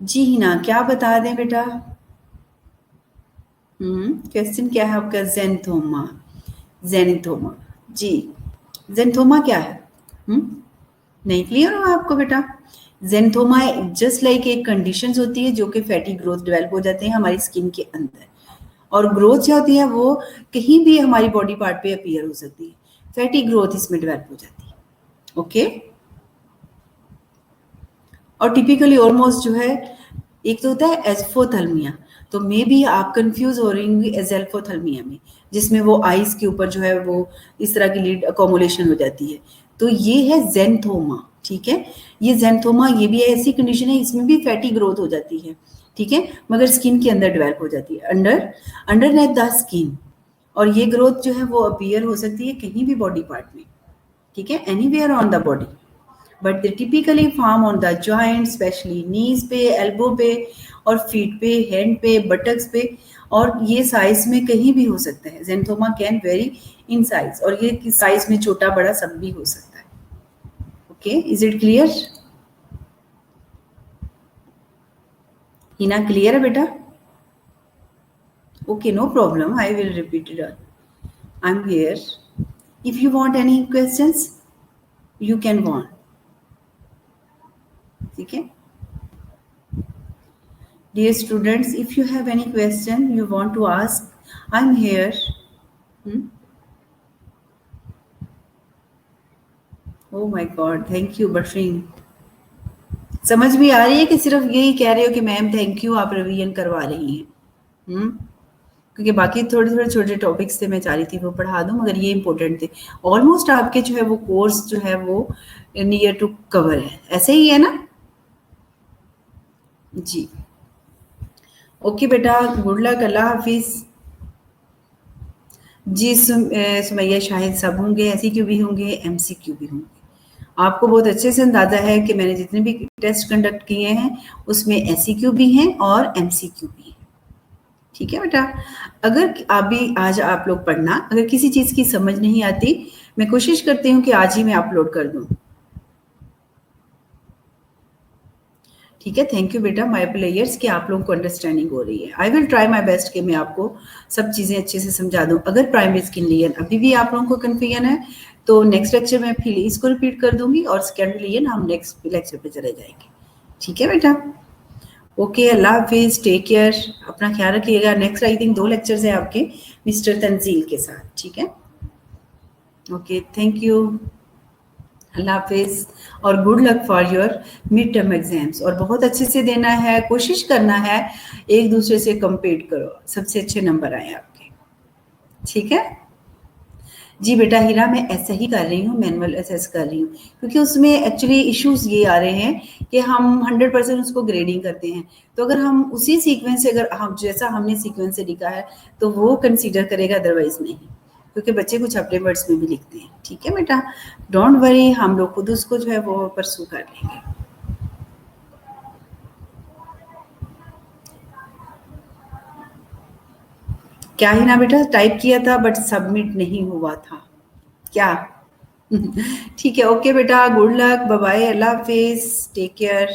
जी हिना, क्या बता दें बेटा? क्वेश्चन क्या है आपका? जेंथोमा, जेनिथोमा, जी जेंथोमा क्या है? नहीं क्लियर हो आपको बेटा? जेंथोमा जस्ट लाइक एक कंडीशंस होती है जो कि फैटी ग्रोथ डेवलप हो जाते हैं हमारी स्किन के अंदर, और ग्रोथ जो होती है वो कहीं भी हमारी बॉडी पार्ट पे अपीयर हो सकती है, फैटी ग्रोथ इसमें डेवलप हो जाती है, ओके। और टिपिकली ऑलमोस्ट जो है एक तो होता है एस्फोथल्मिया, तो मे बी आप कंफ्यूज हो रही होंगी एजेल्फोथल्मिया में, जिसमें वो आइस के ऊपर जो है वो इस तरह की लीड अकोमोलेशन हो जाती है, तो ये है जेंथोमा, ठीक है। ये जेंथोमा ये भी ऐसी कंडीशन है, इसमें भी फैटी ग्रोथ हो जाती है, ठीक है, मगर स्किन के अंदर डेवलप हो जाती है, अंडरनेथ द स्किन, और ये ग्रोथ जो है वो अपीयर हो सकती है कहीं भी बॉडी पार्ट में, ठीक है, anywhere on the body, but they typically form on the joint, specially knees पे, एल्बो पे और फीट पे, हैंड पे, बटक्स पे, और ये साइज में कहीं भी हो सकता है। जेंथोमा कैन वेरी इन साइज, और ये साइज में छोटा बड़ा सब भी हो सकता है, okay. Is it clear? Hina clear है बेटा? Okay, no problem, I will repeat it all, I am here, if you want any questions you can want, ठीक है। Dear students, if you have any question you want to ask, I'm here. Oh my God, thank you, Bashrin. समझ भी आ रही है कि सिर्फ यही कह रहे हो कि मैम थैंक यू आप रिवीजन करवा रही हैं? क्योंकि बाकी थोड़े-थोड़े छोटे टॉपिक्स थे मैं चाह रही थी वो पढ़ा दूँ मगर ये इम्पोर्टेंट थे। ऑलमोस्ट आपके जो है वो कोर्स जो है वो नियर टू कवर है। ऐसे ही है ना? जी। ओके बेटा, गुड लक, अल्लाह हाफ़िज़। जी सुमैया शाहिद सब होंगे, एसईक्यू भी होंगे, एमसीक्यू भी होंगे। आपको बहुत अच्छे से अंदाज़ा है कि मैंने जितने भी टेस्ट कंडक्ट किए हैं, उसमें एसईक्यू भी हैं और एमसीक्यू भी हैं। ठीक है बेटा? अगर अभी आज आप लोग पढ़ना, अगर किसी चीज़ की समझ नहीं आती, मैं कोशिश करती हूँ कि आज ही मैं अपलोड कर दूँ। ठीक है, थैंक यू बेटा माय प्लेयर्स कि आप लोगों को अंडरस्टैंडिंग हो रही है। I will try my best कि मैं आपको सब चीज़ें अच्छे से समझा दूँ। अगर प्राइमरी स्किन लेयर अभी भी आप लोगों को कन्फ्यूजन है, तो नेक्स्ट लेक्चर में फिर इसको रिपीट कर दूँगी और सेकेंडरी लेयर हम नेक्स्ट लेक्चर पे चले जाएँगे। ठीक है बेटा? ओके, अल्लाह हाफ़िज़, टेक केयर, अपना ख्याल रखिएगा। नेक्स्ट आई थिंक 2 लेक्चर्स हैं आपके मिस्टर तंज़ील के साथ, ठीक है? Okay, thank you. अल्लाह हाफ़िज़ और good luck for your mid term exams और बहुत अच्छे से देना है, कोशिश करना है, एक-दूसरे से कम्पीट करो, सबसे अच्छे नंबर आएँ आपके, ठीक है? जी बेटा हीरा, मैं ऐसा ही कर रही हूँ, मैनुअल असेस कर रही हूँ, क्योंकि उसमें एक्चुअली इश्यूज़ ये आ रहे हैं कि हम 100% उसको ग्रेडिंग करते हैं। तो अगर हम उसी सीक्वेंस से अगर हम जैसा हमने सीक्वेंस से लिखा है, तो वो कंसीडर करेगा, अदरवाइज़ नहीं। क्योंकि बच्चे कुछ अपने वर्ड्स में भी लिखते हैं, ठीक है बेटा? डोंट वरी, हम लोग खुद उसको जो है वो परस्यू कर लेंगे। क्या ही ना बेटा, टाइप किया था बट सबमिट नहीं हुआ था। क्या? ठीक है, ओके बेटा, गुड लक, बाय बाय, अल्लाह हाफ़िज़, टेक केयर।